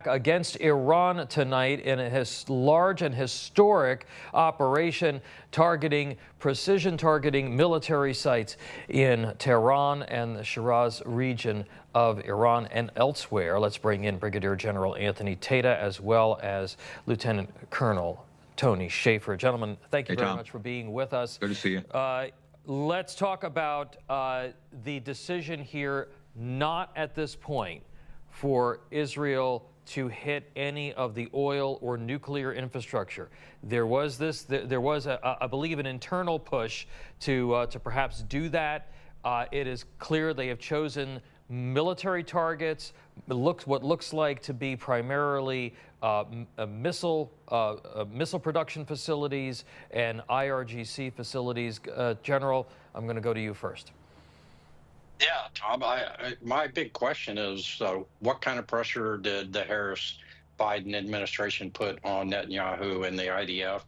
Against Iran tonight in a large and historic operation precision targeting military sites in Tehran and the Shiraz region of Iran and elsewhere. Let's bring in Brigadier General Anthony Tata as well as Lieutenant Colonel Tony Schaefer. Gentlemen, thank you very much for being with us. Good to see you. Let's talk about the decision here, not at this point, for Israel to hit any of the oil or nuclear infrastructure. There was I believe, an internal push to perhaps do that. It is clear they have chosen military targets. What looks like to be primarily missile production facilities and IRGC facilities. General, I'm going to go to you first. Yeah, Tom, my big question is what kind of pressure did the Harris-Biden administration put on Netanyahu and the IDF?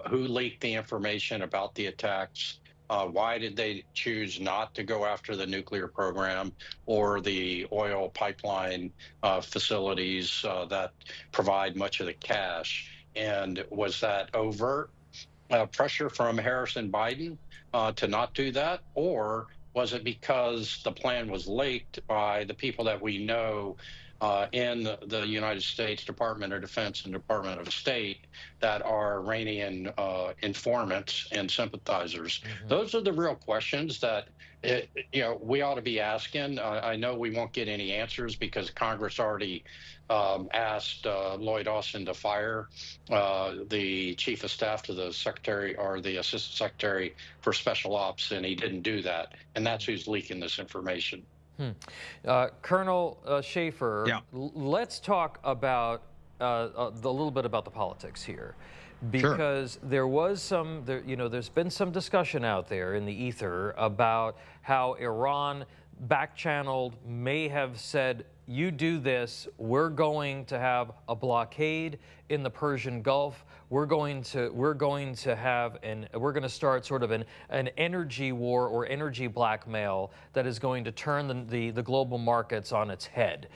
Who leaked the information about the attacks? Why did they choose not to go after the nuclear program or the oil pipeline facilities that provide much of the cash? And was that overt pressure from Harris and Biden to not do that? Or was it because the plan was leaked by the people that we know in the United States Department of Defense and Department of State that are Iranian informants and sympathizers? Mm-hmm. Those are the real questions that we ought to be asking. I know we won't get any answers because Congress already asked Lloyd Austin to fire the chief of staff to the secretary or the assistant secretary for special ops, and he didn't do that. And that's who's leaking this information. Colonel Schaefer, yeah. Let's talk about a little bit about the politics here, because sure. There's been some discussion out there in the ether about how Iran back-channeled may have said, you do this, we're going to have a blockade in the Persian Gulf. We're going to start sort of an energy war or energy blackmail that is going to turn the global markets on its head.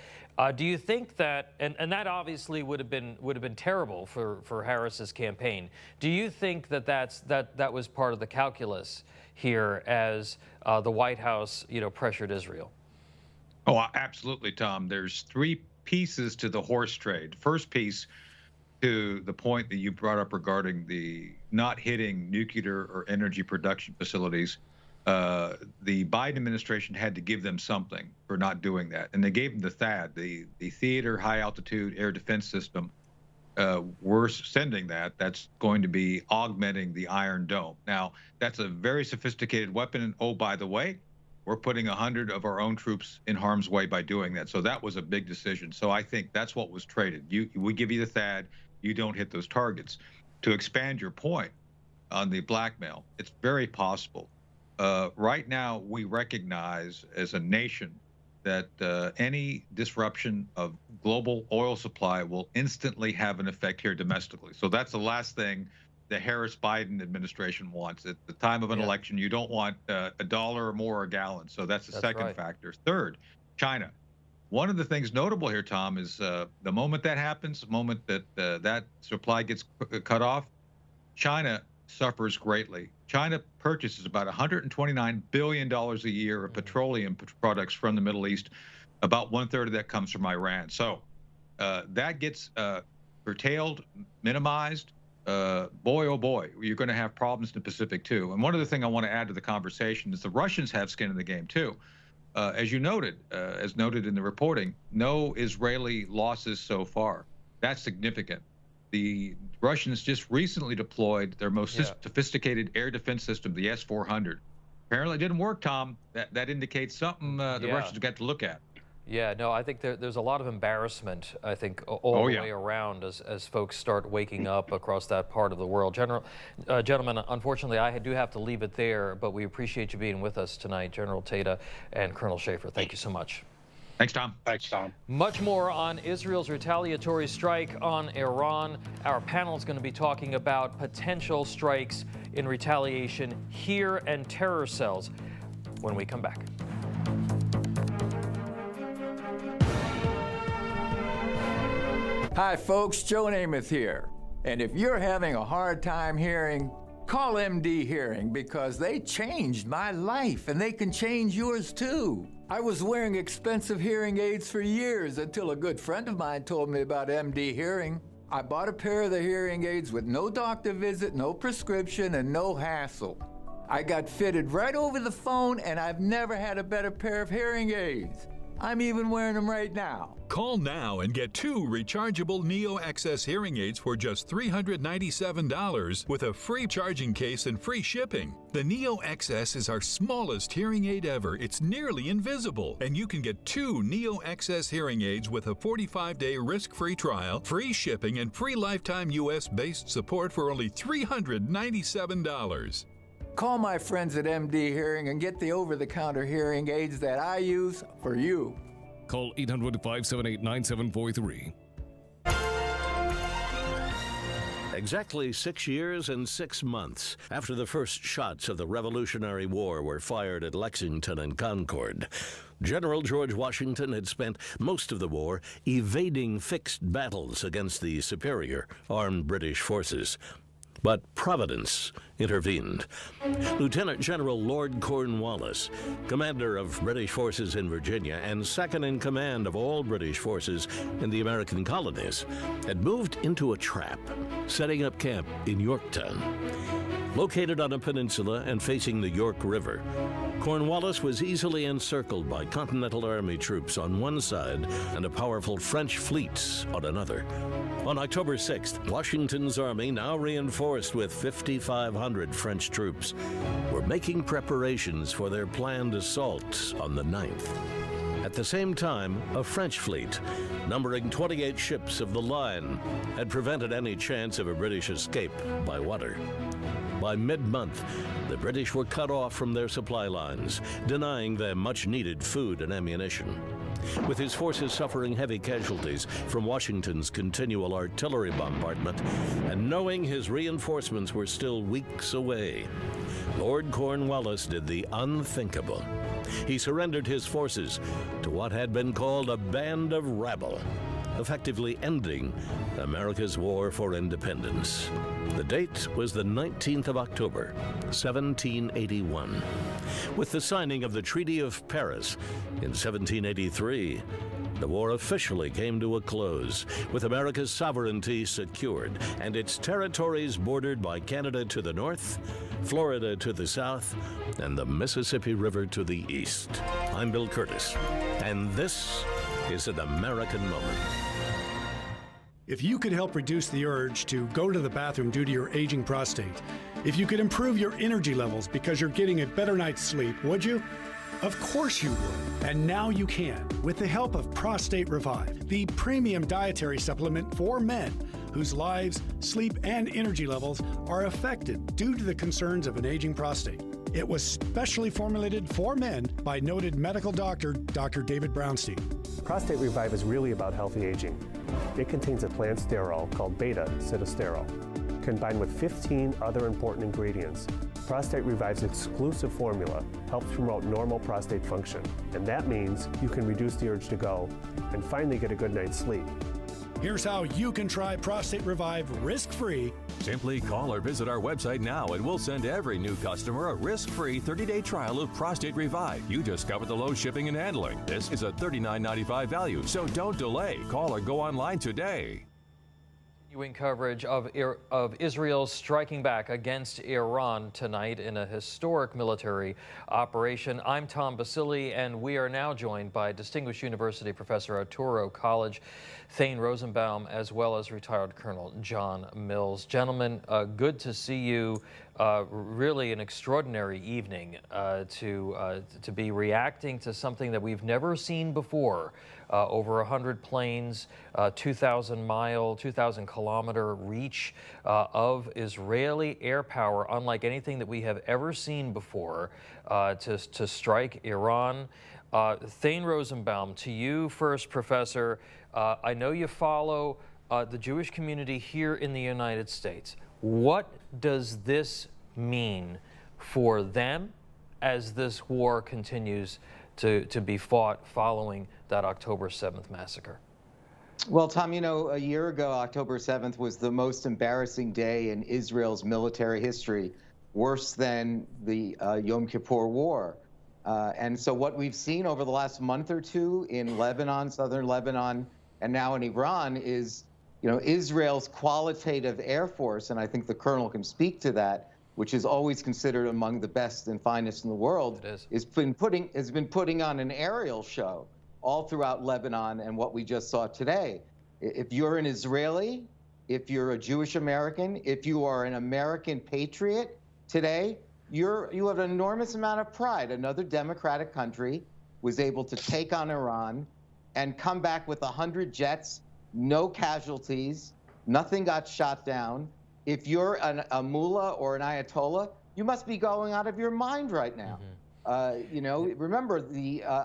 Do you think that, and that obviously would have been terrible for Harris's campaign. Do you think that was part of the calculus here as the White House pressured Israel? Oh, absolutely, Tom. There's three pieces to the horse trade. First piece, to the point that you brought up regarding the not hitting nuclear or energy production facilities, the Biden administration had to give them something for not doing that. And they gave them the THAAD, the Theater High Altitude Air Defense System. We're sending that. That's going to be augmenting the Iron Dome. Now, that's a very sophisticated weapon. And oh, by the way, we're putting 100 of our own troops in harm's way by doing that. So that was a big decision. So I think that's what was traded. We give you the THAAD, you don't hit those targets. To expand your point on the blackmail, it's very possible. Right now, we recognize as a nation that any disruption of global oil supply will instantly have an effect here domestically. So that's the last thing the Harris-Biden administration wants. At the time of an election, you don't want $1 or more a gallon. So that's the second factor. Third, China. One of the things notable here, Tom, is the moment that happens, the moment that that supply gets cut off, China suffers greatly. China purchases about $129 billion a year of petroleum products from the Middle East. About 1/3 of that comes from Iran. So that gets curtailed, minimized. Boy, oh boy, you're going to have problems in the Pacific too. And one other thing I want to add to the conversation is the Russians have skin in the game too. As you noted, as noted in the reporting, no Israeli losses so far. That's significant. The Russians just recently deployed their most sophisticated air defense system, the S-400. Apparently it didn't work, Tom. That indicates something the Russians got to look at. Yeah, no, I think there's a lot of embarrassment, I think, all the way around as folks start waking up across that part of the world. Gentlemen, unfortunately, I do have to leave it there, but we appreciate you being with us tonight, General Tata and Colonel Schaefer. Thank you so much. Thanks, Tom. Thanks, Tom. Much more on Israel's retaliatory strike on Iran. Our panel is going to be talking about potential strikes in retaliation here and terror cells when we come back. Hi folks, Joe Namath here. And if you're having a hard time hearing, call MD Hearing because they changed my life and they can change yours too. I was wearing expensive hearing aids for years until a good friend of mine told me about MD Hearing. I bought a pair of the hearing aids with no doctor visit, no prescription, and no hassle. I got fitted right over the phone and I've never had a better pair of hearing aids. I'm even wearing them right now. Call now and get 2 rechargeable Neo XS hearing aids for just $397 with a free charging case and free shipping. The Neo XS is our smallest hearing aid ever. It's nearly invisible. And you can get 2 Neo XS hearing aids with a 45-day risk-free trial, free shipping, and free lifetime US-based support for only $397. Call my friends at MD Hearing and get the over-the-counter hearing aids that I use for you. Call 800-578-9743. Exactly 6 years and 6 months after the first shots of the Revolutionary War were fired at Lexington and Concord, General George Washington had spent most of the war evading fixed battles against the superior armed British forces. But Providence intervened. Lieutenant General Lord Cornwallis, commander of British forces in Virginia and second in command of all British forces in the American colonies, had moved into a trap, setting up camp in Yorktown. Located on a peninsula and facing the York River, Cornwallis was easily encircled by Continental Army troops on one side and a powerful French fleet on another. On October 6th, Washington's army, now reinforced with 5,500 French troops, were making preparations for their planned assault on the 9th. At the same time, a French fleet, numbering 28 ships of the line, had prevented any chance of a British escape by water. By mid-month, the British were cut off from their supply lines, denying them much-needed food and ammunition. With his forces suffering heavy casualties from Washington's continual artillery bombardment, and knowing his reinforcements were still weeks away, Lord Cornwallis did the unthinkable. He surrendered his forces to what had been called a band of rabble, effectively ending America's war for independence. The date was the 19th of October, 1781. With the signing of the Treaty of Paris in 1783, the war officially came to a close, with America's sovereignty secured and its territories bordered by Canada to the north, Florida to the south, and the Mississippi River to the east. I'm Bill Curtis, and this is an American Moment. If you could help reduce the urge to go to the bathroom due to your aging prostate, if you could improve your energy levels because you're getting a better night's sleep, would you? Of course you would. And now you can, with the help of Prostate Revive, the premium dietary supplement for men whose lives, sleep, and energy levels are affected due to the concerns of an aging prostate. It was specially formulated for men by noted medical doctor, Dr. David Brownstein. Prostate Revive is really about healthy aging. It contains a plant sterol called beta-sitosterol, combined with 15 other important ingredients. Prostate Revive's exclusive formula helps promote normal prostate function, and that means you can reduce the urge to go and finally get a good night's sleep. Here's how you can try Prostate Revive risk-free. Simply call or visit our website now and we'll send every new customer a risk-free 30-day trial of Prostate Revive. You discovered the low shipping and handling. This is a $39.95 value, so don't delay. Call or go online today. Continuing coverage of Israel striking back against Iran tonight in a historic military operation. I'm Tom Basili, and we are now joined by Distinguished University Professor at Touro College, Thane Rosenbaum, as well as retired Colonel John Mills. Gentlemen, good to see you. Really an extraordinary evening to be reacting to something that we've never seen before. Over 100 planes, 2,000 kilometer reach of Israeli air power, unlike anything that we have ever seen before, to strike Iran. Thane Rosenbaum, to you first, Professor. I know you follow the Jewish community here in the United States. What does this mean for them as this war continues to be fought following that October 7th massacre? Well, Tom, you know, a year ago, October 7th was the most embarrassing day in Israel's military history, worse than the Yom Kippur War. And so what we've seen over the last month or two in Lebanon, southern Lebanon, and now in Iran is, you know, Israel's qualitative air force, and I think the colonel can speak to that, which is always considered among the best and finest in the world, has been putting on an aerial show all throughout Lebanon and what we just saw today. If you're an Israeli, if you're a Jewish American, if you are an American patriot today, you have an enormous amount of pride. Another democratic country was able to take on Iran and come back with 100 jets, no casualties, nothing got shot down. If you're a mullah or an ayatollah, you must be going out of your mind right now. You know, remember,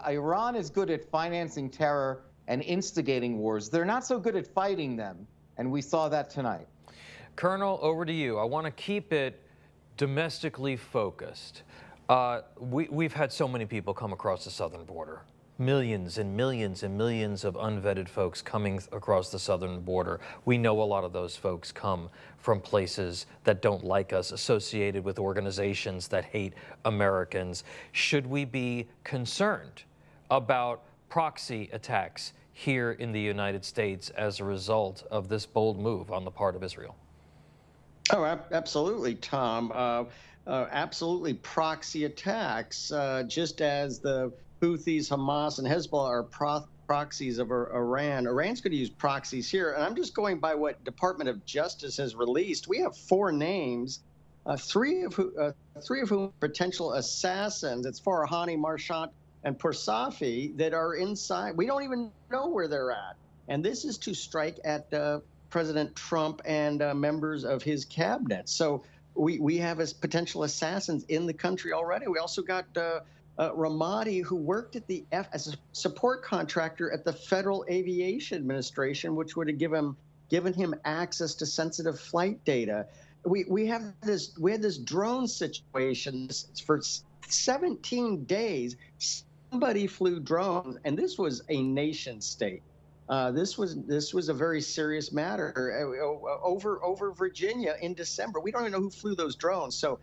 Iran is good at financing terror and instigating wars. They're not so good at fighting them, and we saw that tonight. Colonel, over to you. I want to keep it domestically focused. We've had so many people come across the southern border. Millions and millions and millions of unvetted folks coming across the southern border. We know a lot of those folks come from places that don't like us, associated with organizations that hate Americans. Should we be concerned about proxy attacks here in the United States as a result of this bold move on the part of Israel? Oh, absolutely, Tom. Absolutely proxy attacks, just as the Houthis, Hamas, and Hezbollah are proxies of Iran. Iran's going to use proxies here. And I'm just going by what Department of Justice has released. We have 4 names, three of whom potential assassins. It's Farahani, Marchant, and Poursafi that are inside. We don't even know where they're at. And this is to strike at President Trump and members of his cabinet. So we have as potential assassins in the country already. We also got Ramadi, who worked at as a support contractor at the Federal Aviation Administration, which would have given him access to sensitive flight data. We had this drone situation for 17 days. Somebody flew drones, and this was a nation state. This was a very serious matter over Virginia in December. We don't even know who flew those drones. So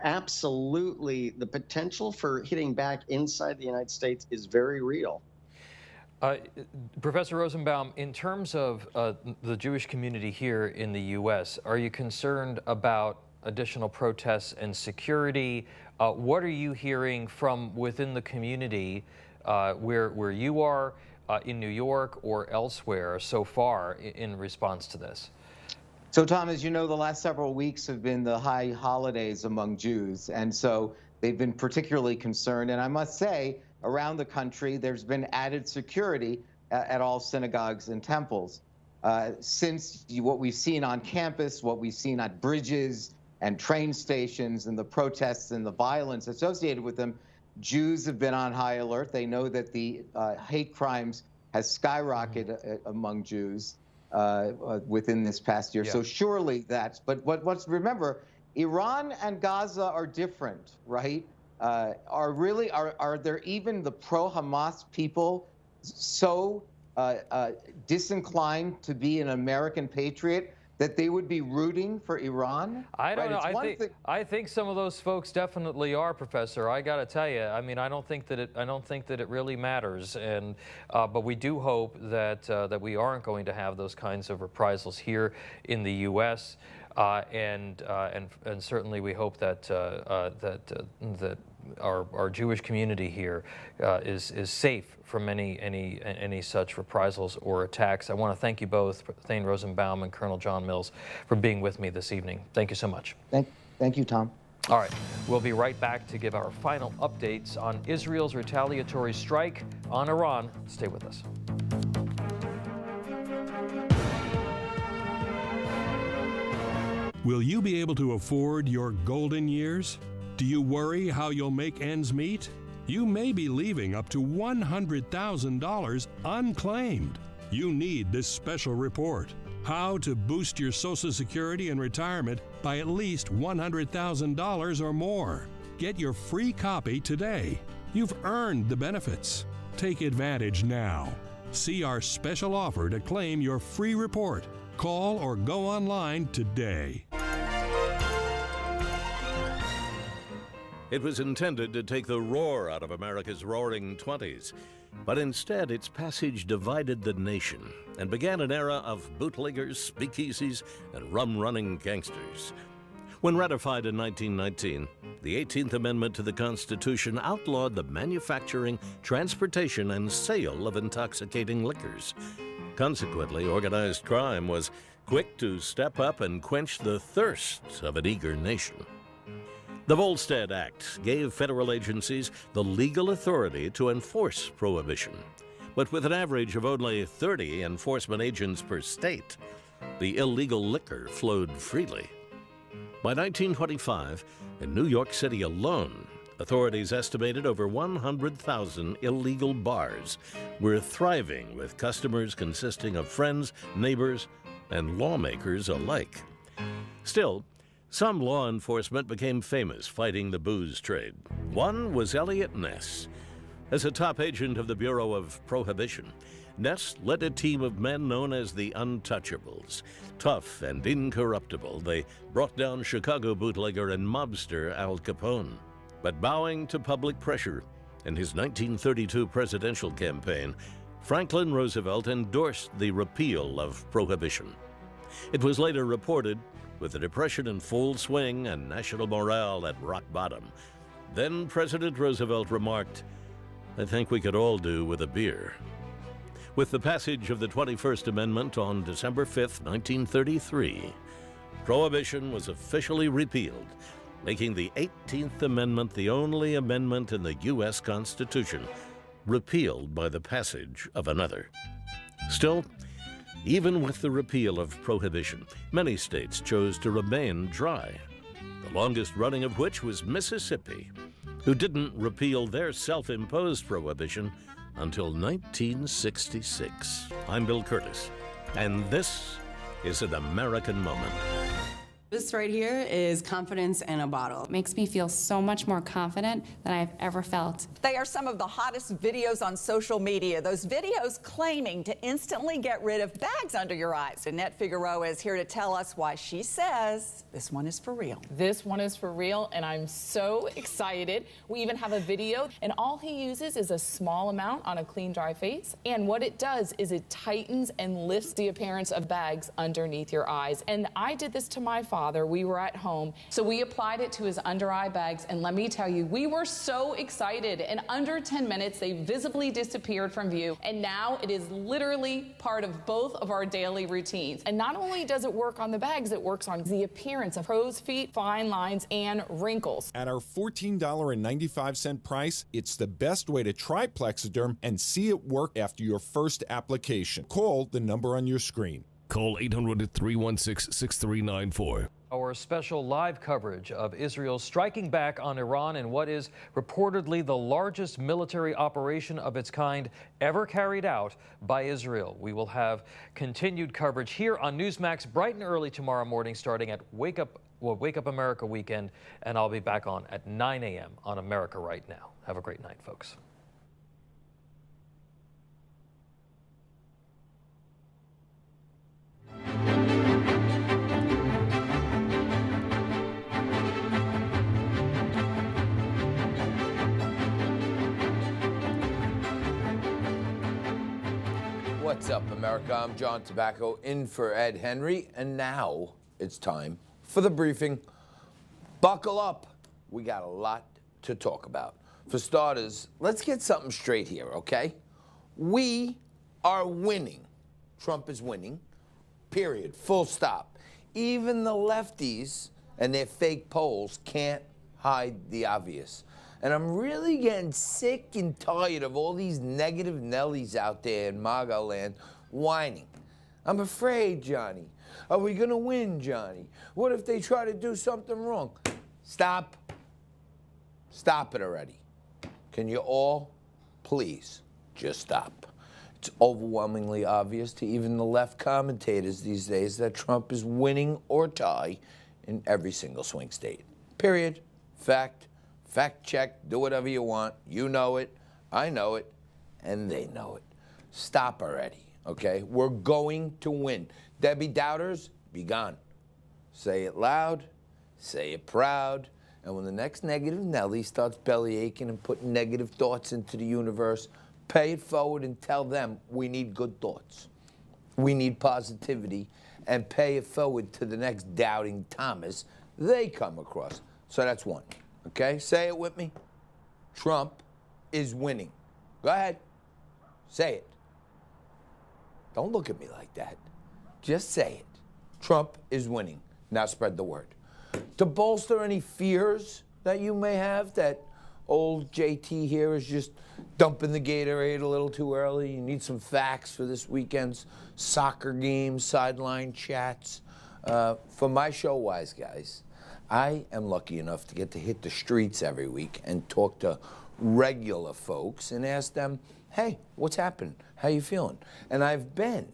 absolutely, the potential for hitting back inside the United States is very real. Professor Rosenbaum, in terms of the Jewish community here in the U.S., are you concerned about additional protests and security? What are you hearing from within the community where you are in New York or elsewhere so far in response to this? So, Tom, as you know, the last several weeks have been the high holidays among Jews, and so they've been particularly concerned. And I must say, around the country, there's been added security at all synagogues and temples. Since what we've seen on campus, what we've seen at bridges and train stations, and the protests and the violence associated with them, Jews have been on high alert. They know that the hate crimes has skyrocketed among Jews within this past year. Yeah. So surely that's, but remember, Iran and Gaza are different, right? Are there even the pro-Hamas people so disinclined to be an American patriot that they would be rooting for Iran? I don't know. I think some of those folks definitely are, Professor. I got to tell you. I mean, I don't think that it really matters. And but we do hope that that we aren't going to have those kinds of reprisals here in the U.S. And certainly we hope that that our Jewish community here is safe from any such reprisals or attacks. I want to thank you both, Thane Rosenbaum and Colonel John Mills, for being with me this evening. Thank you so much. Thank you, Tom. All right, we'll be right back to give our final updates on Israel's retaliatory strike on Iran. Stay with us. Will you be able to afford your golden years? Do you worry how you'll make ends meet? You may be leaving up to $100,000 unclaimed. You need this special report. How to boost your Social Security and retirement by at least $100,000 or more. Get your free copy today. You've earned the benefits. Take advantage now. See our special offer to claim your free report. Call or go online today. It was intended to take the roar out of America's roaring 20s, but instead its passage divided the nation and began an era of bootleggers, speakeasies, and rum-running gangsters. When ratified in 1919, the 18th Amendment to the Constitution outlawed the manufacturing, transportation, and sale of intoxicating liquors. Consequently, organized crime was quick to step up and quench the thirst of an eager nation. The Volstead Act gave federal agencies the legal authority to enforce prohibition, but with an average of only 30 enforcement agents per state, the illegal liquor flowed freely. By 1925, in New York City alone, authorities estimated over 100,000 illegal bars were thriving, with customers consisting of friends, neighbors, and lawmakers alike. Still, some law enforcement became famous fighting the booze trade. One was Elliot Ness. As a top agent of the Bureau of Prohibition, Ness led a team of men known as the Untouchables. Tough and incorruptible, they brought down Chicago bootlegger and mobster Al Capone. But bowing to public pressure, in his 1932 presidential campaign, Franklin Roosevelt endorsed the repeal of prohibition. It was later reported, with the Depression in full swing and national morale at rock bottom, then President Roosevelt remarked, "I think we could all do with a beer." With the passage of the 21st Amendment on December 5, 1933, Prohibition was officially repealed, making the 18th Amendment the only amendment in the U.S. Constitution repealed by the passage of another. Still, even with the repeal of Prohibition, many states chose to remain dry, the longest running of which was Mississippi, who didn't repeal their self-imposed prohibition until 1966. I'm Bill Curtis, and this is an American Moment. This right here is confidence in a bottle. It makes me feel so much more confident than I've ever felt. They are some of the hottest videos on social media. Those videos claiming to instantly get rid of bags under your eyes. Annette Figueroa is here to tell us why she says this one is for real. This one is for real, and I'm so excited. We even have a video, and all he uses is a small amount on a clean, dry face. And what it does is it tightens and lifts the appearance of bags underneath your eyes. And I did this to my father. We were at home, so we applied it to his under eye bags, and let me tell you, we were so excited. In under 10 minutes, they visibly disappeared from view, and now it is literally part of both of our daily routines. And not only does it work on the bags, it works on the appearance of crow's feet, fine lines, and wrinkles. At our $14.95 price, it's the best way to try Plexiderm and see it work after your first application. Call the number on your screen. Call 800-316-6394. Our special live coverage of Israel striking back on Iran in what is reportedly the largest military operation of its kind ever carried out by Israel. We will have continued coverage here on Newsmax bright and early tomorrow morning, starting at Wake Up America weekend, and I'll be back on at 9 a.m. on America Right Now. Have a great night, folks. What's up, America? I'm John Tobacco, in for Ed Henry, and now it's time for the briefing. Buckle up. We got a lot to talk about. For starters, let's get something straight here, okay? We are winning. Trump is winning, period, full stop. Even the lefties and their fake polls can't hide the obvious. And I'm really getting sick and tired of all these negative Nellies out there in MAGA land whining. I'm afraid, Johnny. Are we gonna win, Johnny? What if they try to do something wrong? Stop. Stop it already. Can you all please just stop? It's overwhelmingly obvious to even the left commentators these days that Trump is winning or tie in every single swing state. Period. Fact. Fact check, do whatever you want. You know it, I know it, and they know it. Stop already, okay? We're going to win. Debbie Doubters, be gone. Say it loud, say it proud, and when the next negative Nelly starts belly aching and putting negative thoughts into the universe, pay it forward and tell them we need good thoughts. We need positivity, and pay it forward to the next doubting Thomas they come across. So that's one, okay? Say it with me. Trump is winning. Go ahead. Say it. Don't look at me like that. Just say it. Trump is winning. Now spread the word. To bolster any fears that you may have that old JT here is just dumping the Gatorade a little too early, you need some facts for this weekend's soccer game, sideline chats. For my show, Wise Guys, I am lucky enough to get to hit the streets every week and talk to regular folks and ask them, hey, what's happening? How you feeling? And I've been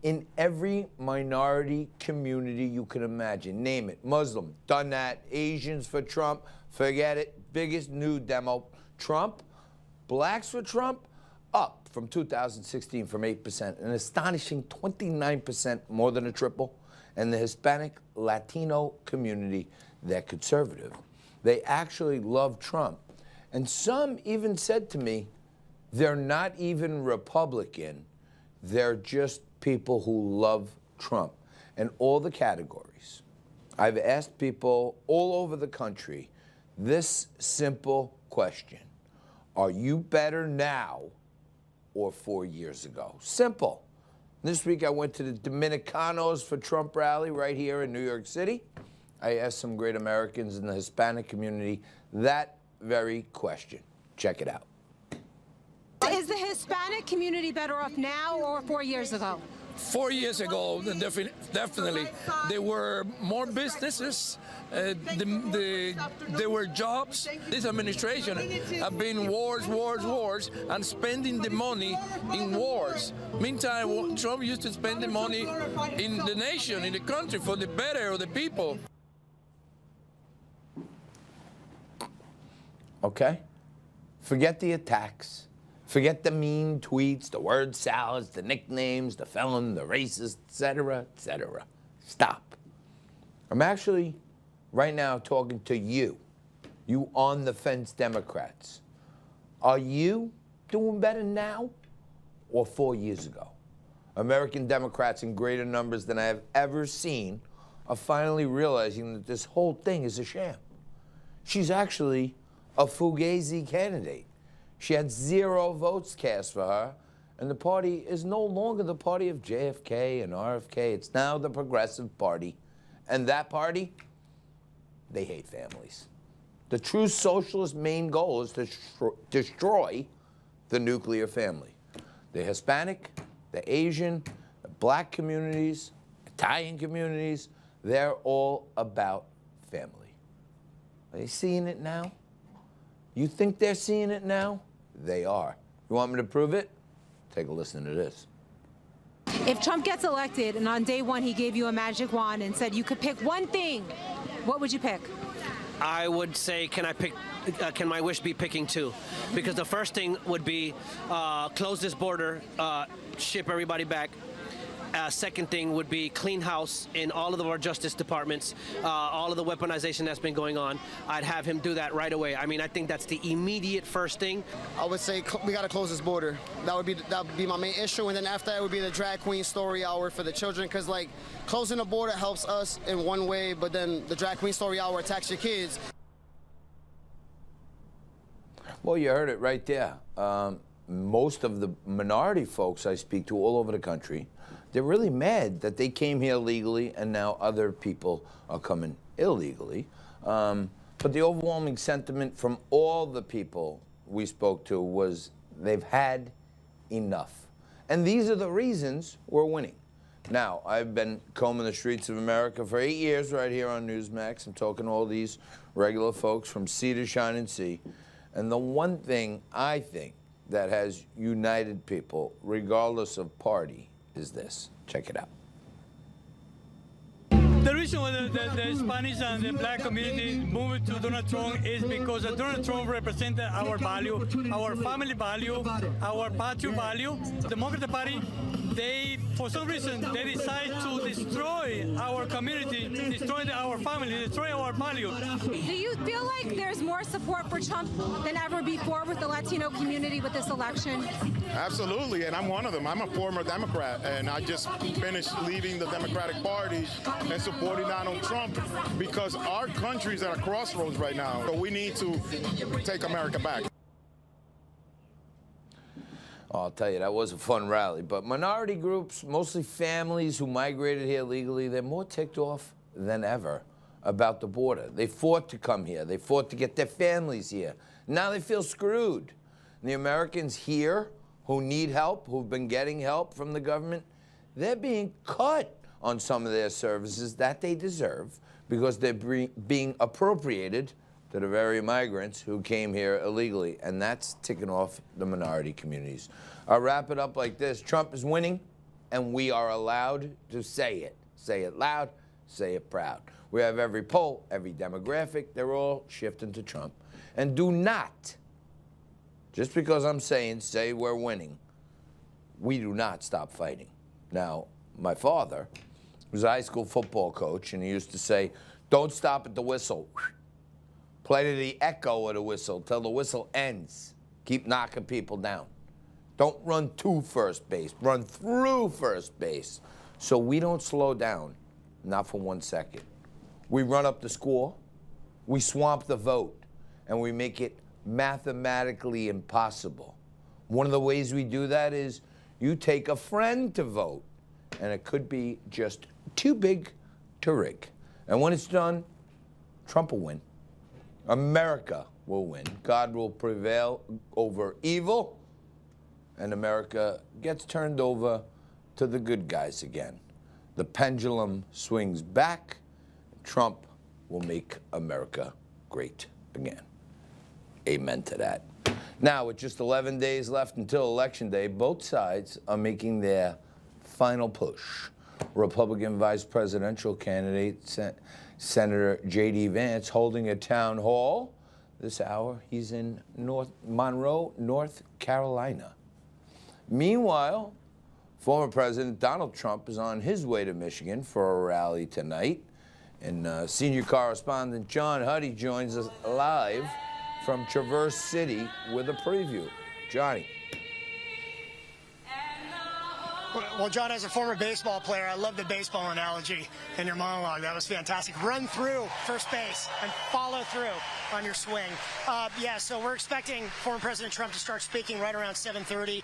in every minority community you can imagine. Name it. Muslim, done that. Asians for Trump, forget it. Biggest new demo. Trump, blacks for Trump, up from 2016 from 8%, an astonishing 29%, more than a triple. And the Hispanic Latino community, they're conservative. They actually love Trump. And some even said to me, they're not even Republican, they're just people who love Trump. And all the categories. I've asked people all over the country this simple question: are you better now or 4 years ago? Simple. This week I went to the Dominicanos for Trump rally right here in New York City. I asked some great Americans in the Hispanic community that very question. Check it out. Is the Hispanic community better off now or 4 years ago? 4 years ago, definitely. There were more businesses, there were jobs. This administration have been wars, and spending the money in wars. Meantime, Trump used to spend the money in the nation, in the country, for the better of the people. Okay? Forget the attacks. Forget the mean tweets, the word salads, the nicknames, the felon, the racist, etc., etc. Stop. I'm actually right now talking to you on the fence Democrats. Are you doing better now or 4 years ago? American Democrats in greater numbers than I have ever seen are finally realizing that this whole thing is a sham. She's actually a fugazi candidate. She had 0 votes cast for her, and the party is no longer the party of JFK and RFK. It's now the Progressive Party. And that party, they hate families. The true socialist main goal is to destroy the nuclear family. The Hispanic, the Asian, the black communities, Italian communities, they're all about family. Are they seeing it now? You think they're seeing it now? They are. You want me to prove it? Take a listen to this. If Trump gets elected and on day one he gave you a magic wand and said you could pick one thing, what would you pick? I would say, can my wish be picking 2? Because the first thing would be close this border, ship everybody back. Second thing would be clean house in all of our justice departments, all of the weaponization that's been going on. I'd have him do that right away. I mean, I think that's the immediate first thing. I would say we got to close this border. That would be my main issue, and then after that would be the drag queen story hour for the children, because like closing the border helps us in one way, but then the drag queen story hour attacks your kids. Well, you heard it right there. Most of the minority folks I speak to all over the country, they're really mad that they came here legally and now other people are coming illegally. But the overwhelming sentiment from all the people we spoke to was they've had enough. And these are the reasons we're winning. Now, I've been combing the streets of America for 8 years right here on Newsmax. I'm talking to all these regular folks from sea to shining sea. And the one thing I think that has united people, regardless of party, is this. Check it out. The reason why the Spanish and the black community moved to Donald Trump is because Donald Trump represented our value, our family value, our patriot value. The Democratic Party, for some reason, they decide to destroy our community, destroy our family, destroy our value. Do you feel like there's more support for Trump than ever before with the Latino community with this election? Absolutely, and I'm one of them. I'm a former Democrat, and I just finished leaving the Democratic Party and supporting Donald Trump because our country's at a crossroads right now. So we need to take America back. I'll tell you, that was a fun rally. But minority groups, mostly families who migrated here legally, they're more ticked off than ever about the border. They fought to come here. They fought to get their families here. Now they feel screwed. And the Americans here who need help, who've been getting help from the government, they're being cut on some of their services that they deserve because they're being appropriated to the very migrants who came here illegally, and that's ticking off the minority communities. I'll wrap it up like this. Trump is winning, and we are allowed to say it. Say it loud, say it proud. We have every poll, every demographic, they're all shifting to Trump. And do not, just because I'm saying, say we're winning, we do not stop fighting. Now, my father was a high school football coach, and he used to say, don't stop at the whistle. Play to the echo of the whistle till the whistle ends. Keep knocking people down. Don't run to first base. Run through first base. So we don't slow down, not for 1 second. We run up the score, we swamp the vote, and we make it mathematically impossible. One of the ways we do that is you take a friend to vote, and it could be just too big to rig. And when it's done, Trump will win. America will win. God will prevail over evil, and America gets turned over to the good guys again. The pendulum swings back. Trump will make America great again. Amen to that. Now, with just 11 days left until Election Day, both sides are making their final push. Republican vice presidential candidate Senator J.D. Vance holding a town hall this hour. He's in Monroe, North Carolina. Meanwhile, former President Donald Trump is on his way to Michigan for a rally tonight. And senior correspondent John Huddy joins us live from Traverse City with a preview. Johnny. Well, John, as a former baseball player, I love the baseball analogy in your monologue. That was fantastic. Run through first base and follow through on your swing. Yeah, so we're expecting former President Trump to start speaking right around 7:30.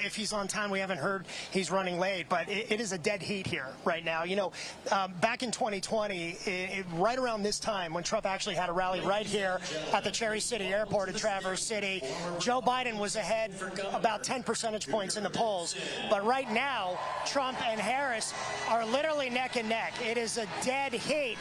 If he's on time, we haven't heard he's running late, but it is a dead heat here right now. You know, back in 2020, right around this time when Trump actually had a rally right here at the Cherry City Airport at Traverse City, Joe Biden was ahead about 10 percentage points in the polls. But right now, Trump and Harris are literally neck and neck. It is a dead heat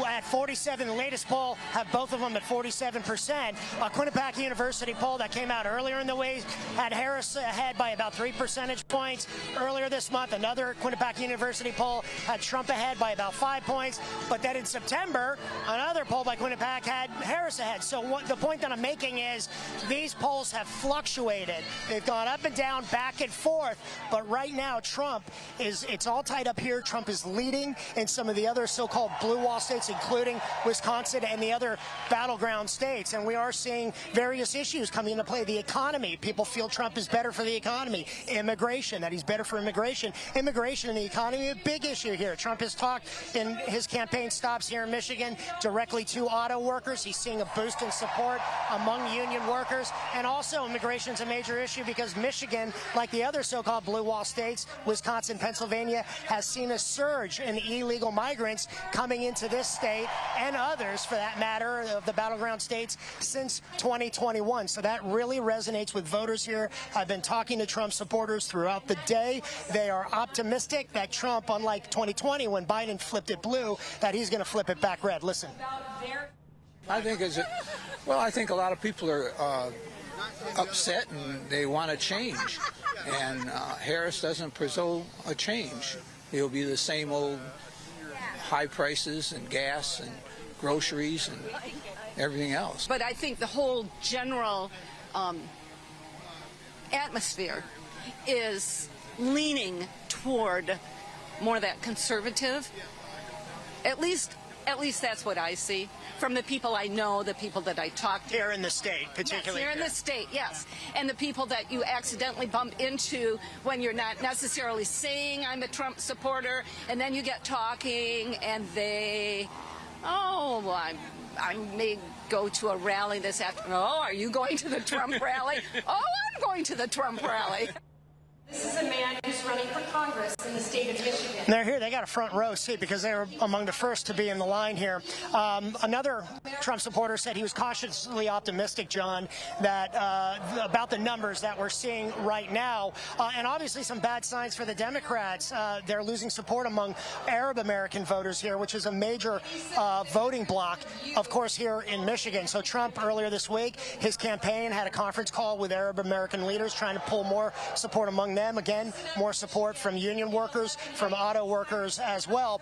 at 47. The latest poll have both of them at 47%. A Quinnipiac University poll that came out earlier in the week had Harris ahead by about 3 percentage points. Earlier this month, another Quinnipiac University poll had Trump ahead by about 5 points. But then in September, another poll by Quinnipiac had Harris ahead. So the point that I'm making is these polls have fluctuated. They've gone up and down, back and forth. But right now, Trump it's all tied up here. Trump is leading in some of the other so-called blue wall states, including Wisconsin and the other battleground states. And we are seeing various issues coming into play. The economy. People feel Trump is better for the economy. Immigration, that he's better for immigration. Immigration and the economy, a big issue here. Trump has talked in his campaign stops here in Michigan directly to auto workers. He's seeing a boost in support among union workers. And also immigration is a major issue because Michigan, like the other so-called blue wall states, Wisconsin, Pennsylvania, has seen a surge in illegal migrants coming into this state and others, for that matter, of the battleground states since 2021. So that really resonates with voters here. I've been talking to Trump supporters throughout the day. They are optimistic that Trump, unlike 2020 when Biden flipped it blue, that he's going to flip it back red. Listen. I think I think a lot of people are upset and they want to change. And Harris doesn't present a change. He'll be the same old high prices and gas and groceries and everything else. But I think the whole general atmosphere is leaning toward more of that conservative. At least that's what I see from the people I know, the people that I talk to. Here in the state, particularly. Yes, here in the state, yes. And the people that you accidentally bump into when you're not necessarily saying I'm a Trump supporter, and then you get talking and they, oh, well, I may go to a rally this afternoon. Oh, are you going to the Trump rally? Oh, I'm going to the Trump rally. This is a man who's running for Congress in the state of Michigan. And they're here. They got a front row seat because they were among the first to be in the line here. Another Trump supporter said he was cautiously optimistic, John, that about the numbers that we're seeing right now. And obviously some bad signs for the Democrats. They're losing support among Arab American voters here, which is a major voting bloc, of course, here in Michigan. So Trump, earlier this week, his campaign had a conference call with Arab American leaders trying to pull more support among them. Again, more support from union workers, from auto workers as well.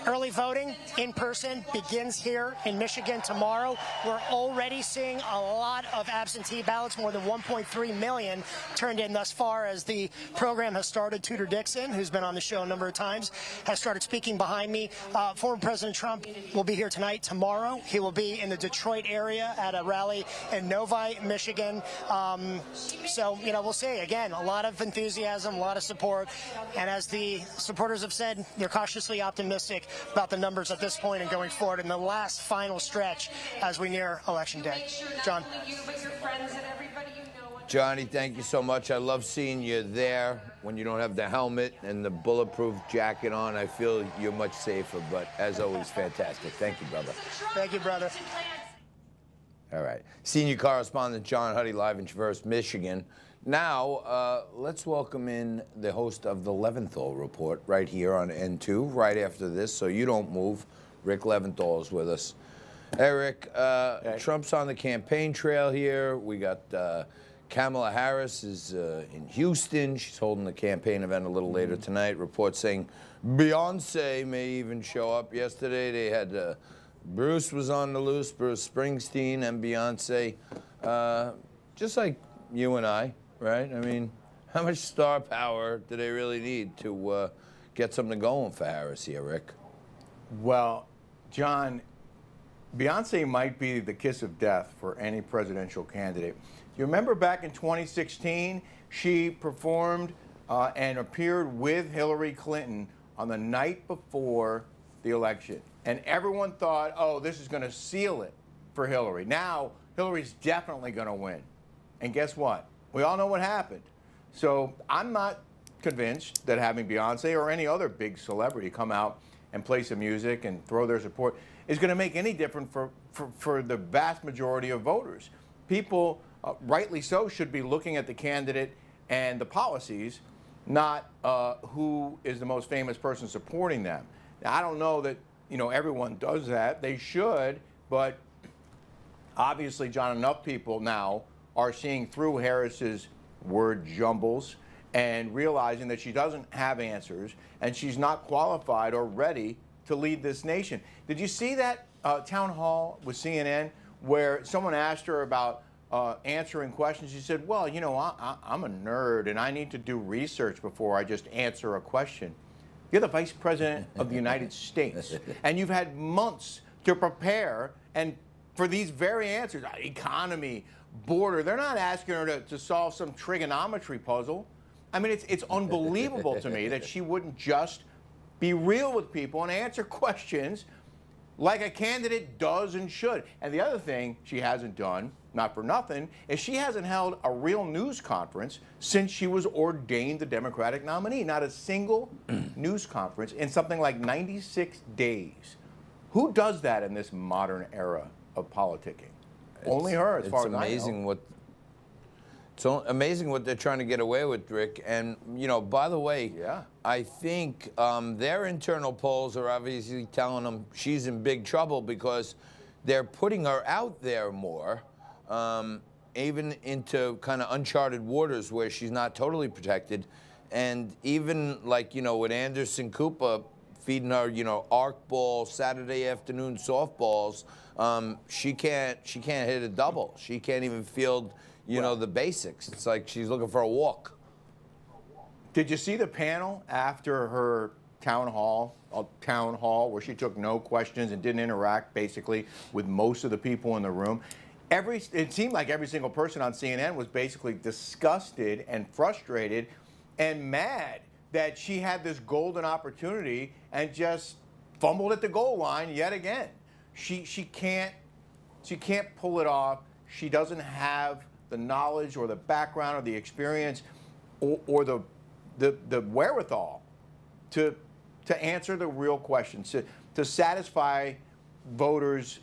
Early voting in person begins here in Michigan tomorrow. We're already seeing a lot of absentee ballots, more than 1.3 million turned in thus far as the program has started. Tudor Dixon, who's been on the show a number of times, has started speaking behind me. Former President Trump will be here tonight. Tomorrow, he will be in the Detroit area at a rally in Novi, Michigan. So, you know, we'll see. Again, a lot of enthusiasm, a lot of support, and as the supporters have said, they're cautiously optimistic about the numbers at this point and going forward in the last final stretch as we near Election Day. John. Johnny, thank you so much. I love seeing you there when you don't have the helmet and the bulletproof jacket on. I feel you're much safer, but as always, fantastic. Thank you, brother. Thank you, brother. All right. Senior correspondent John Huddy live in Traverse, Michigan. Now, let's welcome in the host of the Leventhal Report right here on N2, right after this, so you don't move. Rick Leventhal is with us. Hey, Rick, Trump's on the campaign trail here. We got Kamala Harris is in Houston. She's holding the campaign event a little later tonight. Reports saying Beyonce may even show up. Yesterday, they had Bruce was on the loose, Bruce Springsteen and Beyonce, just like you and I. Right? I mean, how much star power do they really need to get something going for Harris here, Rick? Well, John, Beyonce might be the kiss of death for any presidential candidate. You remember back in 2016, she performed and appeared with Hillary Clinton on the night before the election. And everyone thought, oh, this is going to seal it for Hillary. Now, Hillary's definitely going to win. And guess what? We all know what happened. So I'm not convinced that having Beyonce or any other big celebrity come out and play some music and throw their support is going to make any difference for the vast majority of voters. People, rightly so, should be looking at the candidate and the policies, not who is the most famous person supporting them. Now, I don't know that everyone does that. They should, but obviously, John, enough people now are seeing through Harris's word jumbles and realizing that she doesn't have answers and she's not qualified or ready to lead this nation. Did you see that town hall with CNN where someone asked her about answering questions? She said, well, I'm a nerd and I need to do research before I just answer a question. You're the Vice President of the United States and you've had months to prepare and for these very answers, economy, border. They're not asking her to solve some trigonometry puzzle. I mean, it's unbelievable to me that she wouldn't just be real with people and answer questions like a candidate does and should. And the other thing she hasn't done, not for nothing, is she hasn't held a real news conference since she was ordained the Democratic nominee. Not a single news conference in something like 96 days. Who does that in this modern era of politicking? Only her, as far as I know. It's amazing what they're trying to get away with, Rick. And, by the way, I think their internal polls are obviously telling them she's in big trouble because they're putting her out there more, even into kind of uncharted waters where she's not totally protected. And even, like, with Anderson Cooper feeding her, arc ball, Saturday afternoon softballs. She can't hit a double. She can't even field, the basics. It's like she's looking for a walk. Did you see the panel after her town hall where she took no questions and didn't interact basically with most of the people in the room? It seemed like every single person on CNN was basically disgusted and frustrated and mad that she had this golden opportunity and just fumbled at the goal line yet again. She can't pull it off. She doesn't have the knowledge or the background or the experience or the wherewithal to answer the real questions, to satisfy voters'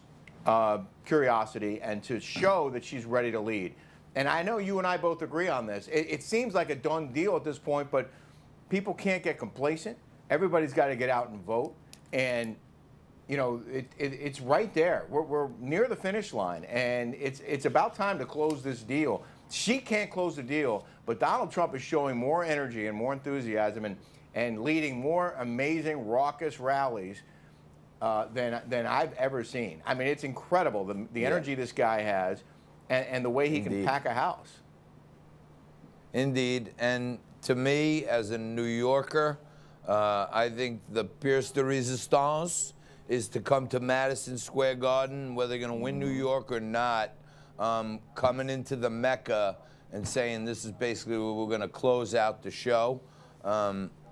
curiosity and to show that she's ready to lead. And I know you and I both agree on this. It seems like a done deal at this point, but people can't get complacent. Everybody's got to get out and vote. And, it's right there. We're near the finish line, and it's about time to close this deal. She can't close the deal, but Donald Trump is showing more energy and more enthusiasm and leading more amazing, raucous rallies than I've ever seen. I mean, it's incredible, the energy this guy has and the way he can pack a house. Indeed. And to me, as a New Yorker, I think the pièce de résistance is to come to Madison Square Garden, whether they're going to win New York or not, coming into the Mecca and saying this is basically where we're going to close out the show.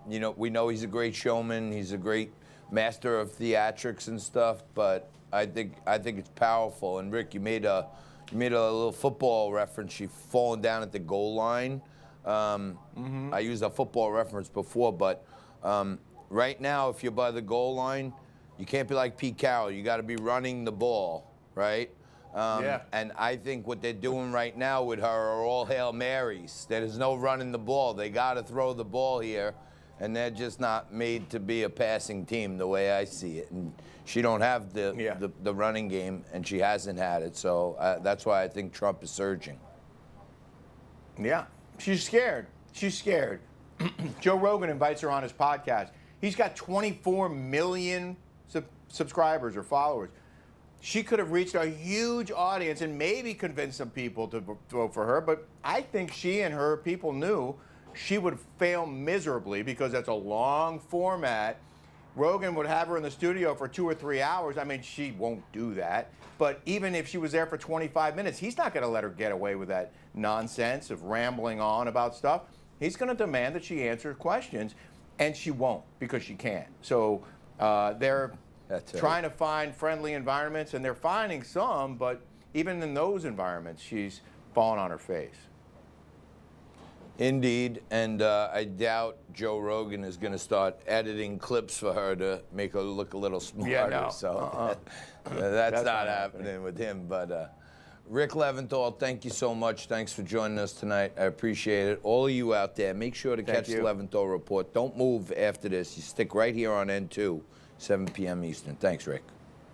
We know he's a great showman. He's a great master of theatrics and stuff, but I think it's powerful. And Rick, you made a little football reference. She falling down at the goal line. I used a football reference before, but right now, if you're by the goal line, you can't be like Pete Carroll. You got to be running the ball, right? And I think what they're doing right now with her are all Hail Marys. There's no running the ball. They got to throw the ball here, and they're just not made to be a passing team the way I see it. And she don't have the running game, and she hasn't had it. So that's why I think Trump is surging. Yeah, she's scared. She's scared. Joe Rogan invites her on his podcast. He's got 24 million subscribers or followers. She could have reached a huge audience and maybe convinced some people to vote for her, but I think she and her people knew she would fail miserably because that's a long format. Rogan would have her in the studio for 2 or 3 hours. I mean, she won't do that. But even if she was there for 25 minutes, he's not going to let her get away with that nonsense of rambling on about stuff. He's going to demand that she answer questions, and she won't because she can't. So they're trying to find friendly environments, and they're finding some, but even in those environments, she's fallen on her face. Indeed, and I doubt Joe Rogan is going to start editing clips for her to make her look a little smarter. Yeah, no. So that's not happening with him. But Rick Leventhal, thank you so much. Thanks for joining us tonight. I appreciate it. All of you out there, make sure to catch the Leventhal Report. Don't move after this. You stick right here on N2, 7 p.m. Eastern. Thanks, Rick.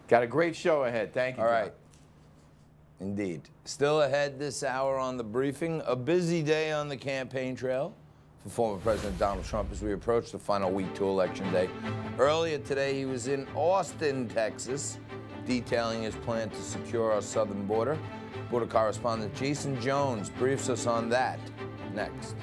Got a great show ahead. Thank you. All right. Indeed. Still ahead this hour on The Briefing, a busy day on the campaign trail for former President Donald Trump as we approach the final week to Election Day. Earlier today, he was in Austin, Texas, detailing his plan to secure our southern border. Border correspondent Jason Jones briefs us on that next.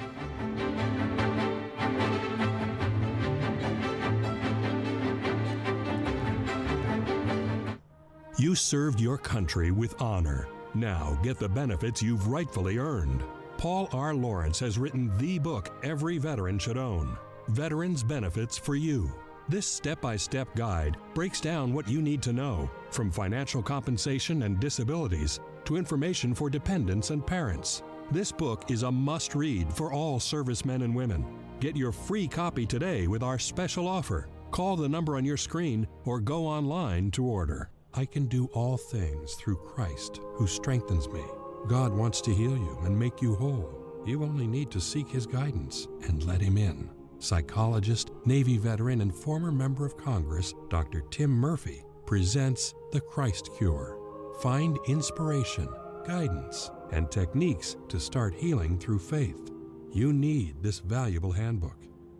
You served your country with honor. Now get the benefits you've rightfully earned. Paul R. Lawrence has written the book every veteran should own, Veterans Benefits for You. This step-by-step guide breaks down what you need to know, from financial compensation and disabilities to information for dependents and parents. This book is a must-read for all servicemen and women. Get your free copy today with our special offer. Call the number on your screen or go online to order. I can do all things through Christ who strengthens me. God wants to heal you and make you whole. You only need to seek His guidance and let Him in. Psychologist, Navy veteran, and former member of Congress, Dr. Tim Murphy, presents The Christ Cure. Find inspiration, guidance, and techniques to start healing through faith. You need this valuable handbook.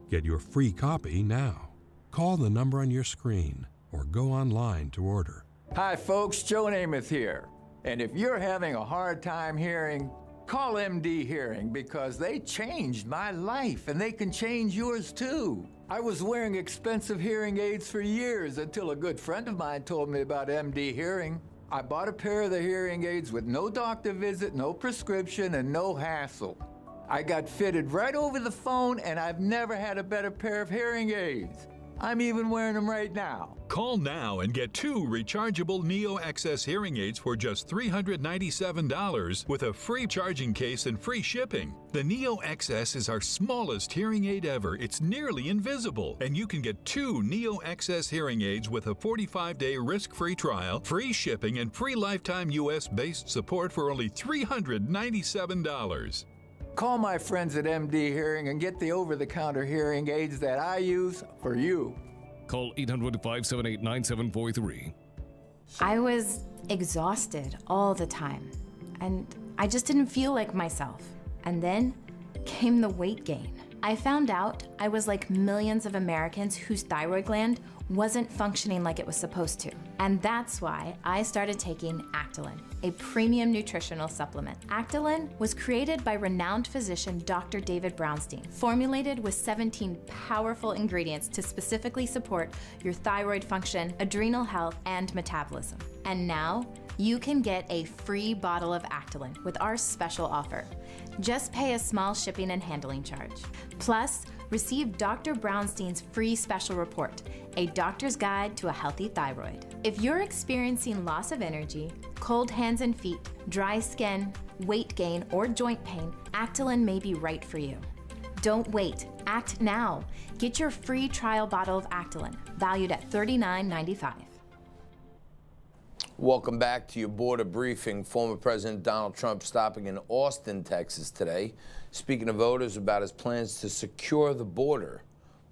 Get your free copy now. Call the number on your screen or go online to order. Hi folks, Joe Namath here. And if you're having a hard time hearing, call MD Hearing because they changed my life and they can change yours too. I was wearing expensive hearing aids for years until a good friend of mine told me about MD Hearing. I bought a pair of the hearing aids with no doctor visit, no prescription, and no hassle. I got fitted right over the phone and I've never had a better pair of hearing aids. I'm even wearing them right now. Call now and get 2 rechargeable Neo XS hearing aids for just $397 with a free charging case and free shipping. The Neo XS is our smallest hearing aid ever. It's nearly invisible, and you can get 2 Neo XS hearing aids with a 45-day risk-free trial, free shipping, and free lifetime US-based support for only $397. Call my friends at MD Hearing and get the over-the-counter hearing aids that I use for you. Call 800-578-9743. I was exhausted all the time, and I just didn't feel like myself. And then came the weight gain. I found out I was like millions of Americans whose thyroid gland wasn't functioning like it was supposed to. And that's why I started taking Actilin, a premium nutritional supplement. Actilin was created by renowned physician Dr. David Brownstein, formulated with 17 powerful ingredients to specifically support your thyroid function, adrenal health, and metabolism. And now, you can get a free bottle of Actilin with our special offer. Just pay a small shipping and handling charge. Plus, receive Dr. Brownstein's free special report, A Doctor's Guide to a Healthy Thyroid. If you're experiencing loss of energy, cold hands and feet, dry skin, weight gain, or joint pain, Actilin may be right for you. Don't wait. Act now. Get your free trial bottle of Actilin, valued at $39.95. Welcome back to your border briefing. Former President Donald Trump stopping in Austin, Texas today, speaking to voters about his plans to secure the border.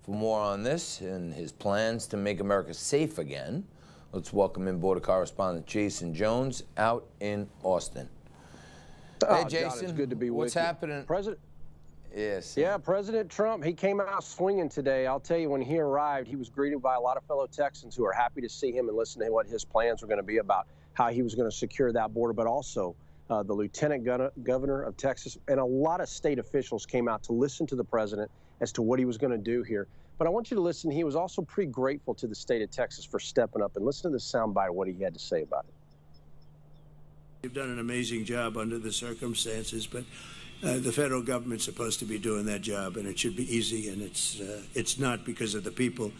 For more on this and his plans to make America safe again, let's welcome in border correspondent Jason Jones out in Austin. Hey, Jason, John, it's good to be with you. What's happening? President? Yes. Yeah, President Trump, he came out swinging today. I'll tell you, when he arrived, he was greeted by a lot of fellow Texans who are happy to see him and listen to what his plans were going to be about how he was going to secure that border, but also the Lieutenant Governor of Texas and a lot of state officials came out to listen to the president as to what he was going to do here. But I want you to listen. He was also pretty grateful to the state of Texas for stepping up, and listen to the soundbite of what he had to say about it. You've done an amazing job under the circumstances, but the federal government's supposed to be doing that job, and it should be easy, and it's not because of the people.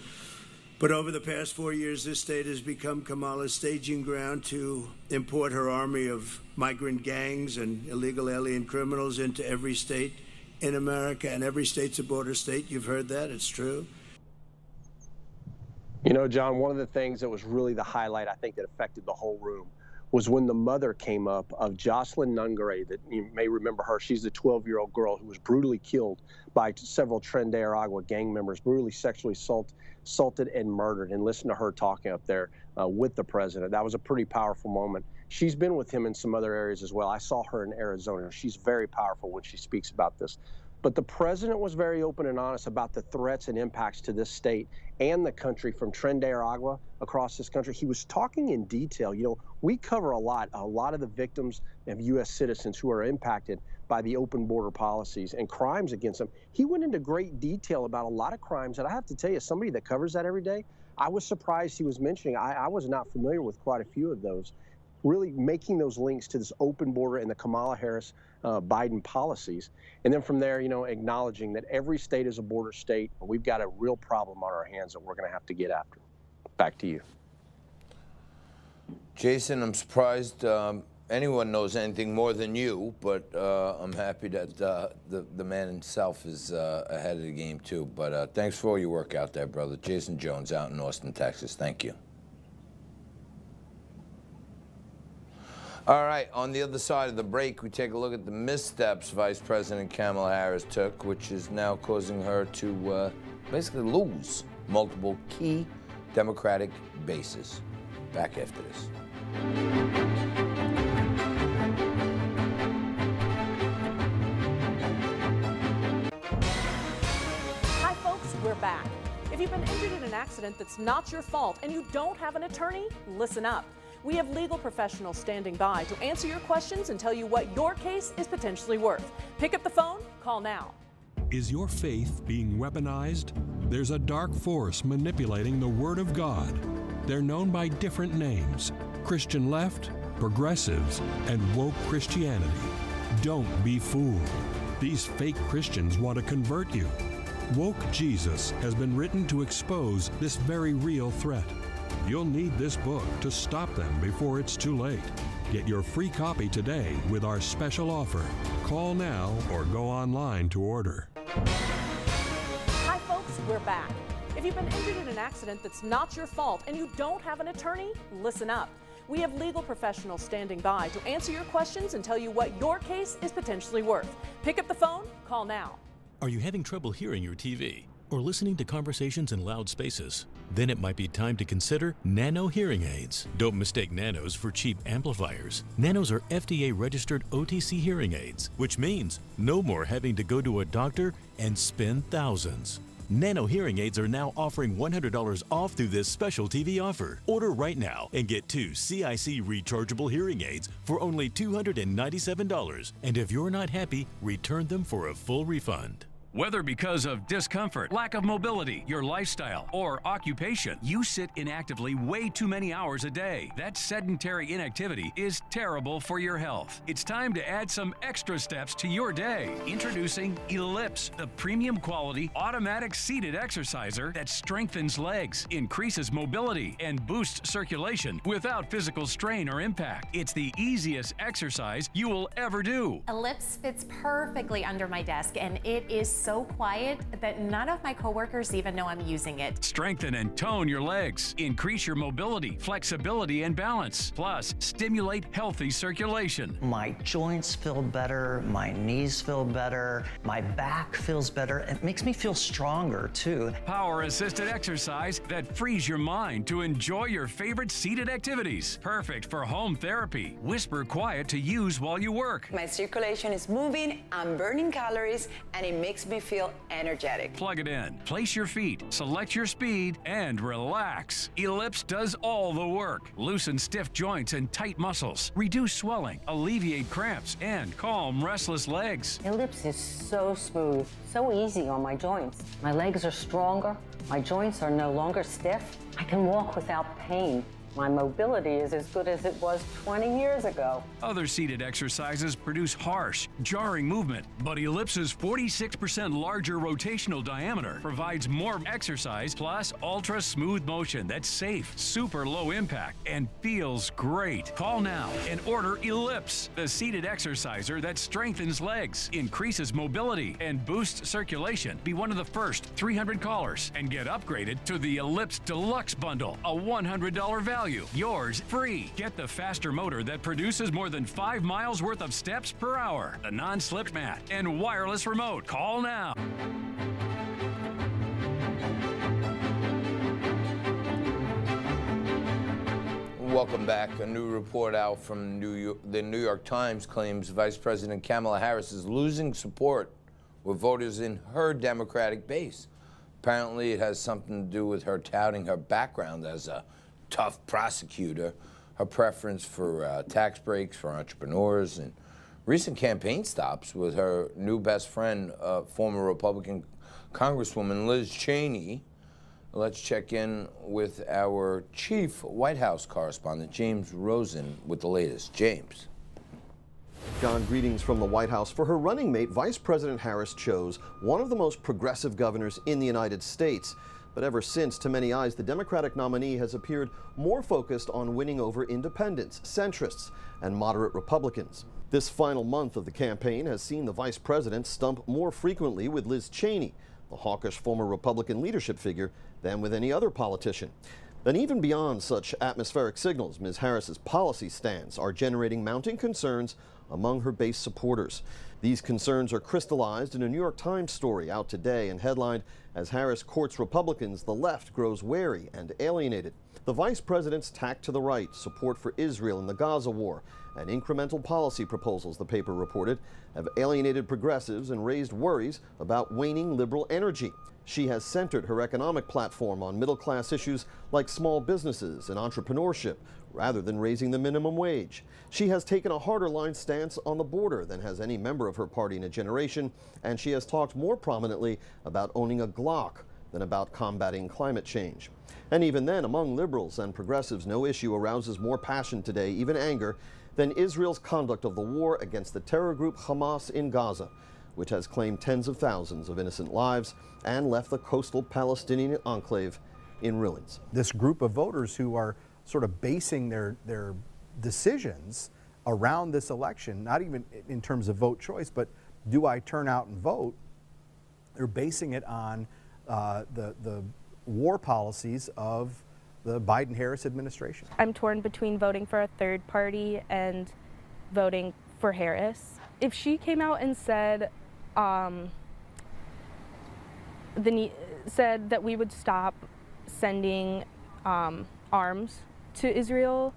But over the past 4 years, this state has become Kamala's staging ground to import her army of migrant gangs and illegal alien criminals into every state in America, and every state's a border state. You've heard that. It's true. You know, John, one of the things that was really the highlight, I think, that affected the whole room was when the mother came up of Jocelyn Nungare, that you may remember her. She's the 12-year-old girl who was brutally killed by several Tren de Aragua gang members, brutally sexually assaulted and murdered. And listen to her talking up there with the president. That was a pretty powerful moment. She's been with him in some other areas as well. I saw her in Arizona. She's very powerful when she speaks about this. But the president was very open and honest about the threats and impacts to this state and the country from Tren de Aragua across this country. He was talking in detail. You know, we cover a lot of the victims of U.S. citizens who are impacted by the open border policies and crimes against them. He went into great detail about a lot of crimes that I have to tell you, somebody that covers that every day, I was surprised he was mentioning. I was not familiar with quite a few of those, really making those links to this open border and the Kamala Harris Biden policies. And then from there, you know, acknowledging that every state is a border state, and we've got a real problem on our hands that we're going to have to get after. Back to you. Jason, I'm surprised anyone knows anything more than you, but I'm happy that the man himself is ahead of the game too. But thanks for all your work out there, brother. Jason Jones out in Austin, Texas. Thank you. All right, on the other side of the break, we take a look at the missteps Vice President Kamala Harris took, which is now causing her to basically lose multiple key Democratic bases. Back after this. Hi, folks, we're back. If you've been injured in an accident that's not your fault and you don't have an attorney, listen up. We have legal professionals standing by to answer your questions and tell you what your case is potentially worth. Pick up the phone, call now. Is your faith being weaponized? There's a dark force manipulating the Word of God. They're known by different names: Christian left, progressives, and woke Christianity. Don't be fooled. These fake Christians want to convert you. Woke Jesus has been written to expose this very real threat. You'll need this book to stop them before it's too late. Get your free copy today with our special offer. Call now or go online to order. Hi folks, we're back. If you've been injured in an accident that's not your fault and you don't have an attorney, listen up. We have legal professionals standing by to answer your questions and tell you what your case is potentially worth. Pick up the phone, call now. Are you having trouble hearing your TV or listening to conversations in loud spaces? Then it might be time to consider Nano hearing aids. Don't mistake Nanos for cheap amplifiers. Nanos are FDA-registered OTC hearing aids, which means no more having to go to a doctor and spend thousands. Nano hearing aids are now offering $100 off through this special TV offer. Order right now and get 2 CIC rechargeable hearing aids for only $297. And if you're not happy, return them for a full refund. Whether because of discomfort, lack of mobility, your lifestyle, or occupation, you sit inactively way too many hours a day. That sedentary inactivity is terrible for your health. It's time to add some extra steps to your day. Introducing Ellipse, the premium quality automatic seated exerciser that strengthens legs, increases mobility, and boosts circulation without physical strain or impact. It's the easiest exercise you will ever do. Ellipse fits perfectly under my desk, and it is so quiet that none of my coworkers even know I'm using it. Strengthen and tone your legs, increase your mobility, flexibility, and balance. Plus, stimulate healthy circulation. My joints feel better, my knees feel better, my back feels better. It makes me feel stronger too. Power-assisted exercise that frees your mind to enjoy your favorite seated activities. Perfect for home therapy. Whisper quiet to use while you work. My circulation is moving, I'm burning calories, and it makes me feel energetic. Plug it in, place your feet, select your speed, and relax. Ellipse does all the work. Loosen stiff joints and tight muscles. Reduce swelling, alleviate cramps, and calm restless legs. Ellipse is so smooth, so easy on my joints. My legs are stronger, my joints are no longer stiff. I can walk without pain. My mobility is as good as it was 20 years ago. Other seated exercises produce harsh, jarring movement, but Ellipse's 46% larger rotational diameter provides more exercise plus ultra smooth motion that's safe, super low impact, and feels great. Call now and order Ellipse, the seated exerciser that strengthens legs, increases mobility, and boosts circulation. Be one of the first 300 callers and get upgraded to the Ellipse Deluxe Bundle, a $100 value. Yours free. Get the faster motor that produces more than 5 miles worth of steps per hour, the non-slip mat, and wireless remote. Call now. Welcome back. A new report out from the New York Times claims Vice President Kamala Harris is losing support with voters in her Democratic base. Apparently, it has something to do with her touting her background as a tough prosecutor, her preference for tax breaks for entrepreneurs, and recent campaign stops with her new best friend, former Republican Congresswoman Liz Cheney. Let's check in with our chief White House correspondent, James Rosen, with the latest. James. John, greetings from the White House. For her running mate, Vice President Harris chose one of the most progressive governors in the United States. But ever since, to many eyes, the Democratic nominee has appeared more focused on winning over independents, centrists, and moderate Republicans. This final month of the campaign has seen the vice president stump more frequently with Liz Cheney, the hawkish former Republican leadership figure, than with any other politician. And even beyond such atmospheric signals, Ms. Harris's policy stance are generating mounting concerns among her base supporters. These concerns are crystallized in a New York Times story out today and headlined, "As Harris courts Republicans, the left grows wary and alienated." The vice president's tack to the right, support for Israel in the Gaza war, and incremental policy proposals, the paper reported, have alienated progressives and raised worries about waning liberal energy. She has centered her economic platform on middle-class issues like small businesses and entrepreneurship, rather than raising the minimum wage. She has taken a harder line stance on the border than has any member of her party in a generation, and she has talked more prominently about owning a Glock than about combating climate change. And even then, among liberals and progressives, no issue arouses more passion today, even anger, than Israel's conduct of the war against the terror group Hamas in Gaza, which has claimed tens of thousands of innocent lives and left the coastal Palestinian enclave in ruins. This group of voters who are sort of basing their decisions around this election, not even in terms of vote choice, but do I turn out and vote? They're basing it on the war policies of the Biden-Harris administration. I'm torn between voting for a third party and voting for Harris. If she came out and said said that we would stop sending arms to Israel,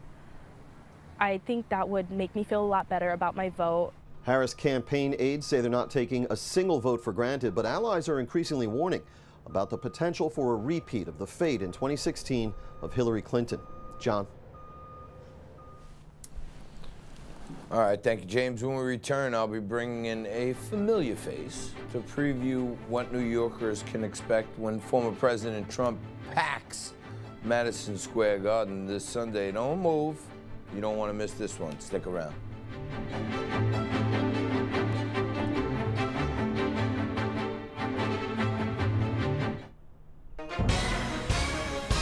I think that would make me feel a lot better about my vote. Harris campaign aides say they're not taking a single vote for granted, but allies are increasingly warning about the potential for a repeat of the fate in 2016 of Hillary Clinton. John. All right, thank you, James. When we return, I'll be bringing in a familiar face to preview what New Yorkers can expect when former President Trump packs Madison Square Garden this Sunday. Don't move. You don't want to miss this one. Stick around.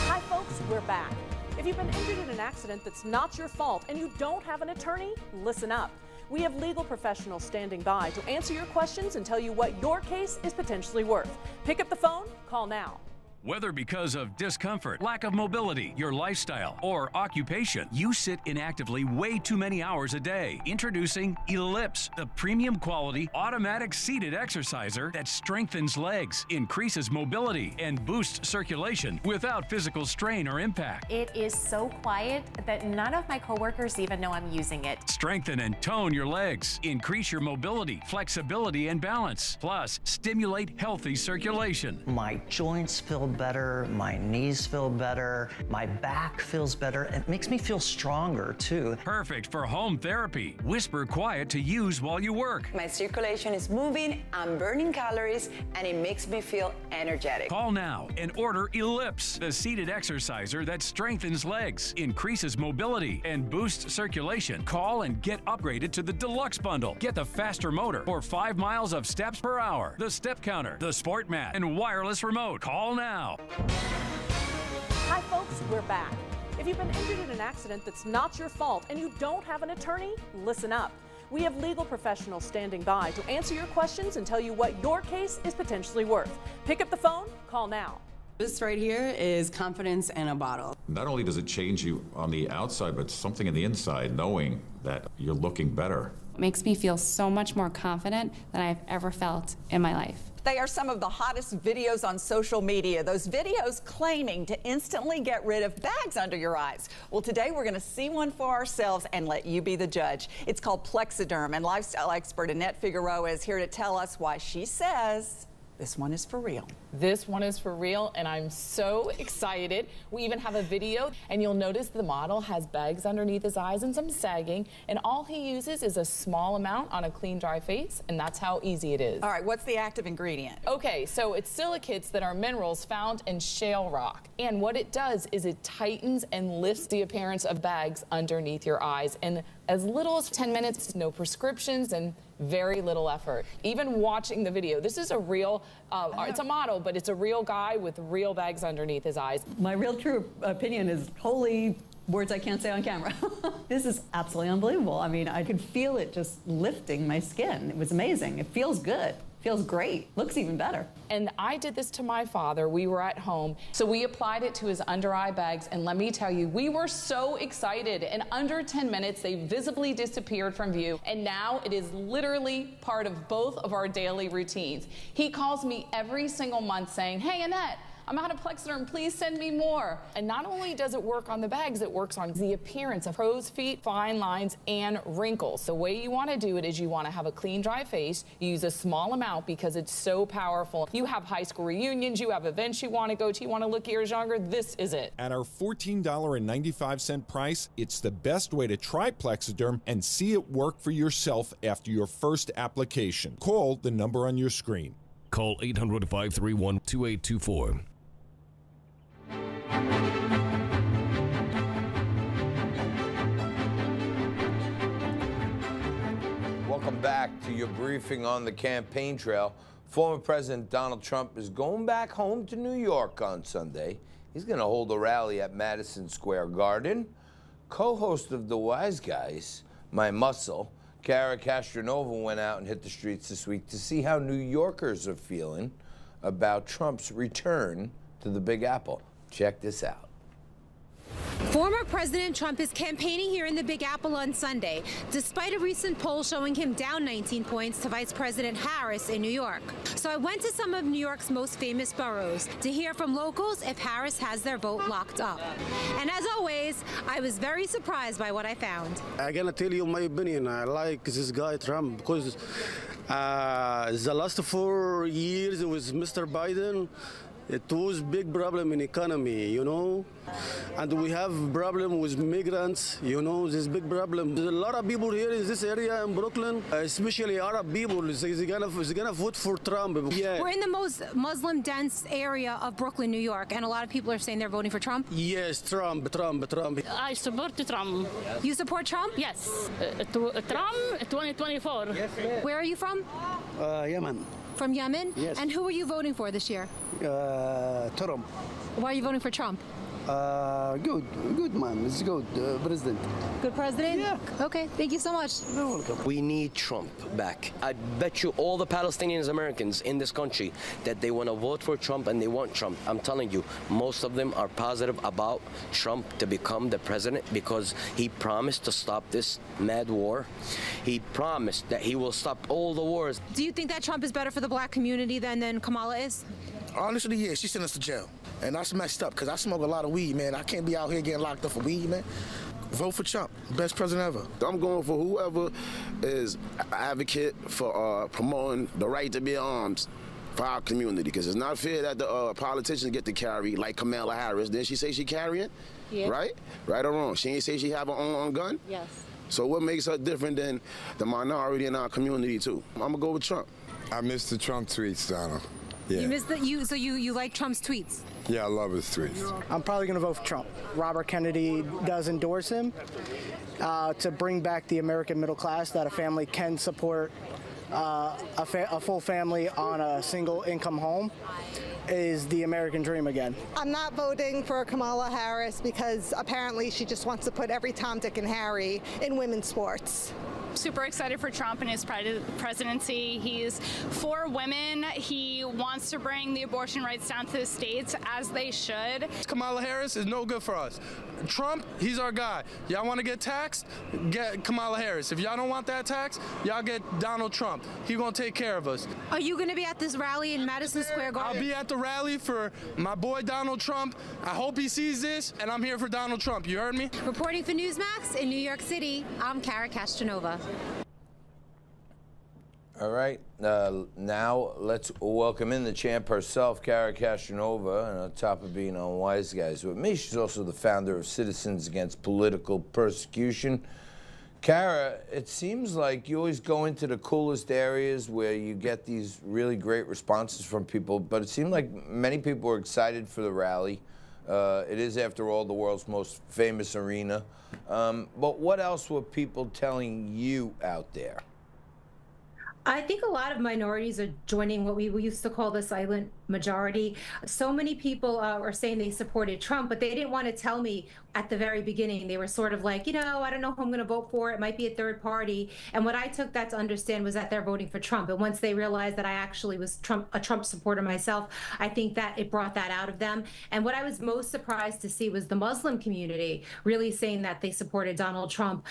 Hi, folks, we're back. If you've been injured in an accident that's not your fault and you don't have an attorney, listen up. We have legal professionals standing by to answer your questions and tell you what your case is potentially worth. Pick up the phone, call now. Whether because of discomfort, lack of mobility, your lifestyle, or occupation, you sit inactively way too many hours a day. Introducing Ellipse, the premium quality automatic seated exerciser that strengthens legs, increases mobility, and boosts circulation without physical strain or impact. It is so quiet that none of my coworkers even know I'm using it. Strengthen and tone your legs, increase your mobility, flexibility, and balance. Plus, stimulate healthy circulation. My joints feel better, my knees feel better, my back feels better. It makes me feel stronger too. Perfect for home therapy. Whisper quiet to use while you work. My circulation is moving, I'm burning calories, and it makes me feel energetic. Call now and order Ellipse, the seated exerciser that strengthens legs, increases mobility, and boosts circulation. Call and get upgraded to the Deluxe Bundle. Get the faster motor for 5 miles of steps per hour, the step counter, the sport mat, and wireless remote. Call now. Hi, folks, we're back. If you've been injured in an accident that's not your fault and you don't have an attorney, listen up. We have legal professionals standing by to answer your questions and tell you what your case is potentially worth. Pick up the phone, call now. This right here is confidence in a bottle. Not only does it change you on the outside, but something in the inside, knowing that you're looking better. It makes me feel so much more confident than I've ever felt in my life. They are some of the hottest videos on social media. Those videos claiming to instantly get rid of bags under your eyes. Well, today we're going to see one for ourselves and let you be the judge. It's called Plexiderm, and lifestyle expert Annette Figueroa is here to tell us why she says this one is for real. This one is for real, and I'm so excited. We even have a video, and you'll notice the model has bags underneath his eyes and some sagging, and all he uses is a small amount on a clean, dry face, and that's how easy it is. All right, what's the active ingredient? Okay, so it's silicates that are minerals found in shale rock, and what it does is it tightens and lifts the appearance of bags underneath your eyes in as little as 10 minutes, no prescriptions, and very little effort. Even watching the video, this is a real, it's a model, but it's a real guy with real bags underneath his eyes. My real true opinion is holy words I can't say on camera. This is absolutely unbelievable. I mean, I could feel it just lifting my skin. It was amazing. It feels good. Feels great. Looks even better. And I did this to my father. We were at home, so we applied it to his under eye bags, and let me tell you, we were so excited. In under 10 minutes, they visibly disappeared from view, and now it is literally part of both of our daily routines. He calls me every single month saying, "Hey, Annette, I'm out of Plexiderm, please send me more." And not only does it work on the bags, it works on the appearance of crow's feet, fine lines, and wrinkles. The way you want to do it is you want to have a clean, dry face. You use a small amount because it's so powerful. You have high school reunions, you have events you want to go to, you want to look years younger, this is it. At our $14.95 price, it's the best way to try Plexiderm and see it work for yourself after your first application. Call the number on your screen. Call 800-531-2824. Welcome back to your briefing on the campaign trail. Former President Donald Trump is going back home to New York on Sunday. He's going to hold a rally at Madison Square Garden. Co-host of The Wise Guys, my muscle, Cara Castronova, went out and hit the streets this week to see how New Yorkers are feeling about Trump's return to the Big Apple. Check this out. Former President Trump is campaigning here in the Big Apple on Sunday, despite a recent poll showing him down 19 points to Vice President Harris in New York. So I went to some of New York's most famous boroughs to hear from locals if Harris has their vote locked up. And as always, I was very surprised by what I found. I'm gonna tell you my opinion. I like this guy Trump because the last 4 years with Mr. Biden, it was big problem in economy, you know, and we have problem with migrants, you know, this big problem. There's a lot of people here in this area in Brooklyn, especially Arab people, they're gonna vote for Trump. Yeah. We're in the most Muslim-dense area of Brooklyn, New York, and a lot of people are saying they're voting for Trump. Yes, Trump. I support Trump. You support Trump? Yes. Trump 2024. Yes, where are you from? Yemen. From Yemen? Yes. And who are you voting for this year? Trump. Why are you voting for Trump? Good man, it's good president. Good president? Yeah. Okay, thank you so much. You're welcome. We need Trump back. I bet you all the Palestinians Americans in this country that they want to vote for Trump and they want Trump. I'm telling you, most of them are positive about Trump to become the president because he promised to stop this mad war. He promised that he will stop all the wars. Do you think that Trump is better for the black community than Kamala is? Honestly, yeah, she sent us to jail. And that's messed up because I smoke a lot of weed, man. I can't be out here getting locked up for weed, man. Vote for Trump, best president ever. I'm going for whoever is an advocate for promoting the right to bear arms for our community because it's not fair that the politicians get to carry like Kamala Harris. Didn't she say she carrying? Yeah. Right? Right or wrong? She ain't say she have her own gun? Yes. So what makes her different than the minority in our community too? I'm gonna go with Trump. I missed the Trump tweets, Donald. Yeah. You missed so you like Trump's tweets? Yeah, I love his tweets. I'm probably going to vote for Trump. Robert Kennedy does endorse him to bring back the American middle class, that a family can support a full family on a single income home is the American dream again. I'm not voting for Kamala Harris because apparently she just wants to put every Tom, Dick, and Harry in women's sports. Super excited for Trump and his presidency. He's for women. He wants to bring the abortion rights down to the states as they should. Kamala Harris is no good for us. Trump, he's our guy. Y'all want to get taxed? Get Kamala Harris. If y'all don't want that tax, y'all get Donald Trump. He's going to take care of us. Are you going to be at this rally in Madison Square Garden? I'll be at the rally for my boy Donald Trump. I hope he sees this, and I'm here for Donald Trump. You heard me? Reporting for Newsmax in New York City, I'm Cara Castronova. All right, now let's welcome in the champ herself, Cara Castronova, and on top of being on Wise Guys with me, she's also the founder of Citizens Against Political Persecution. Cara, it seems like you always go into the coolest areas where you get these really great responses from people, but it seemed like many people were excited for the rally. It is, after all, the world's most famous arena. But what else were people telling you out there? I think a lot of minorities are joining what we used to call the silent majority. So many people are saying they supported Trump, but they didn't want to tell me at the very beginning. They were sort of like, I don't know who I'm going to vote for. It might be a third party. And what I took that to understand was that they're voting for Trump. And once they realized that I actually was a Trump supporter myself, I think that it brought that out of them. And what I was most surprised to see was the Muslim community really saying that they supported Donald Trump.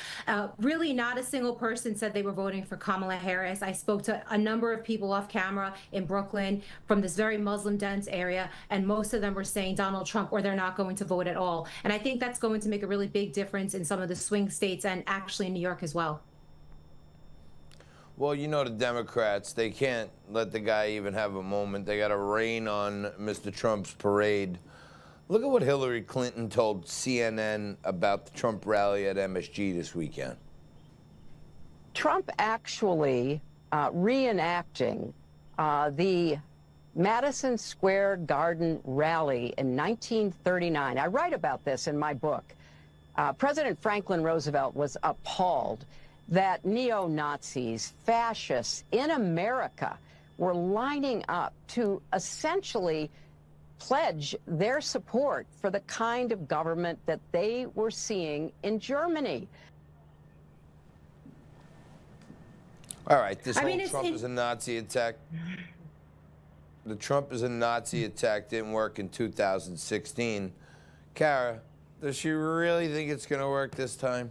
Really not a single person said they were voting for Kamala Harris. I spoke to a number of people off camera in Brooklyn from this very Muslim dense area, and most of them were saying Donald Trump or they're not going to vote at all. And I think that's going to make a really big difference in some of the swing states and actually in New York as well. Well, the Democrats, they can't let the guy even have a moment. They got to rain on Mr. Trump's parade. Look at what Hillary Clinton told CNN about the Trump rally at MSG this weekend. Trump actually reenacting the Madison Square Garden rally in 1939. I write about this in my book. President Franklin Roosevelt was appalled that neo-Nazis, fascists in America were lining up to essentially pledge their support for the kind of government that they were seeing in Germany. All right, this whole Trump is a Nazi attack. The Trump is a Nazi attack didn't work in 2016. Kara, does she really think it's going to work this time?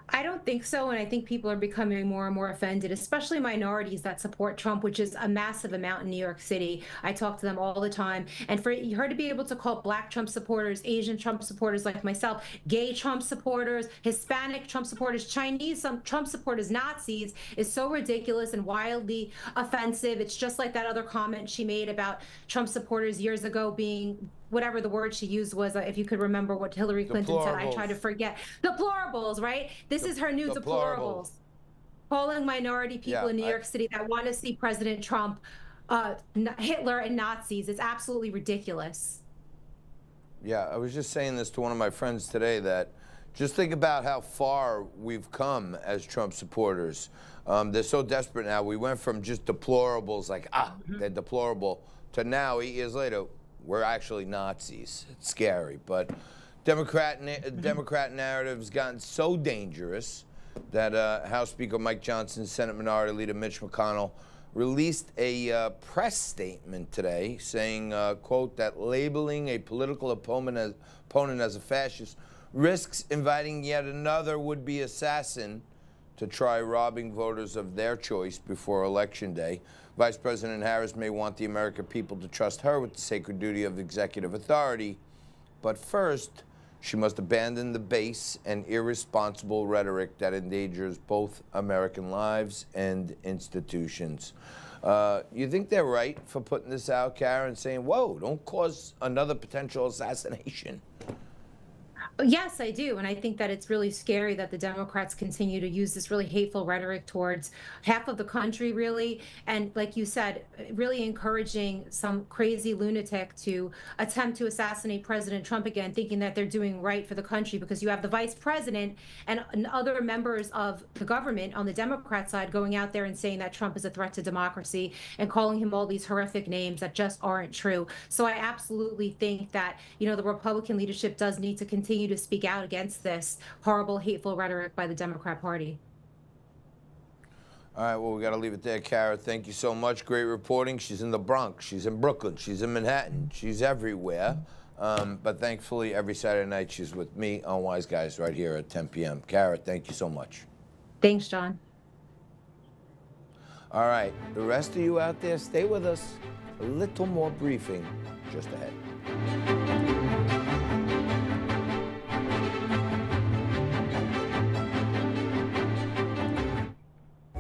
I don't think so, and I think people are becoming more and more offended, especially minorities that support Trump, which is a massive amount in New York City. I talk to them all the time, and for her to be able to call Black Trump supporters, Asian Trump supporters like myself, gay Trump supporters, Hispanic Trump supporters, Chinese Trump supporters, Nazis, is so ridiculous and wildly offensive. It's just like that other comment she made about Trump supporters years ago being whatever the word she used was, if you could remember what Hillary Clinton said, I try to forget. Deplorables, right? This is her new deplorables. Calling minority people in New York City that want to see President Trump, Hitler and Nazis. It's absolutely ridiculous. Yeah, I was just saying this to one of my friends today that just think about how far we've come as Trump supporters. They're so desperate now. We went from just deplorables, like, they're deplorable, to now, 8 years later, we're actually Nazis. It's scary, but Democrat narrative's gotten so dangerous that House Speaker Mike Johnson, Senate Minority Leader Mitch McConnell released a press statement today saying, quote, that labeling a political opponent as a fascist risks inviting yet another would-be assassin to try robbing voters of their choice before Election Day. Vice President Harris may want the American people to trust her with the sacred duty of executive authority, but first, she must abandon the base and irresponsible rhetoric that endangers both American lives and institutions. You think they're right for putting this out, Karen, saying, whoa, don't cause another potential assassination? Yes, I do. And I think that it's really scary that the Democrats continue to use this really hateful rhetoric towards half of the country, really. And like you said, really encouraging some crazy lunatic to attempt to assassinate President Trump again, thinking that they're doing right for the country, because you have the vice president and other members of the government on the Democrat side going out there and saying that Trump is a threat to democracy and calling him all these horrific names that just aren't true. So I absolutely think that, the Republican leadership does need to continue to speak out against this horrible, hateful rhetoric by the Democrat Party. All right, well, we got to leave it there, Kara. Thank you so much. Great reporting. She's in the Bronx. She's in Brooklyn. She's in Manhattan. She's everywhere. But thankfully, every Saturday night, she's with me on Wise Guys right here at 10 p.m. Kara, thank you so much. Thanks, John. All right, the rest of you out there, stay with us. A little more briefing just ahead.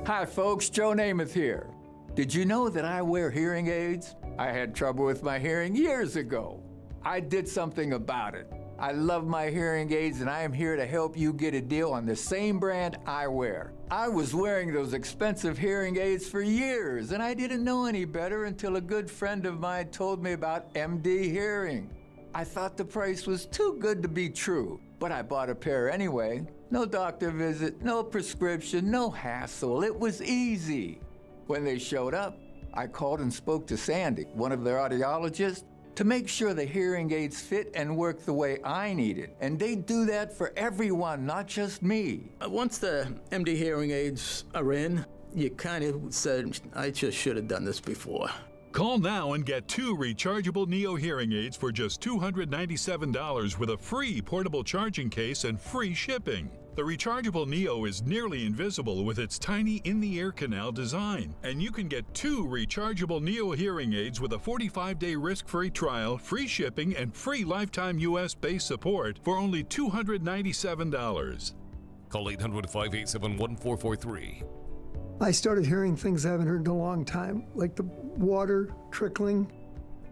Hi folks, Joe Namath here. Did you know that I wear hearing aids? I had trouble with my hearing years ago. I did something about it. I love my hearing aids and I am here to help you get a deal on the same brand I wear. I was wearing those expensive hearing aids for years and I didn't know any better until a good friend of mine told me about MD Hearing. I thought the price was too good to be true, but I bought a pair anyway. No doctor visit, no prescription, no hassle. It was easy. When they showed up, I called and spoke to Sandy, one of their audiologists, to make sure the hearing aids fit and work the way I need it. And they do that for everyone, not just me. Once the MD hearing aids are in, you kind of said, I just should have done this before. Call now and get 2 rechargeable Neo hearing aids for just $297 with a free portable charging case and free shipping. The rechargeable Neo is nearly invisible with its tiny in-the-ear canal design, and you can get 2 rechargeable Neo hearing aids with a 45-day risk-free trial, free shipping, and free lifetime U.S.-based support for only $297. Call 800-587-1443. I started hearing things I haven't heard in a long time, like the water trickling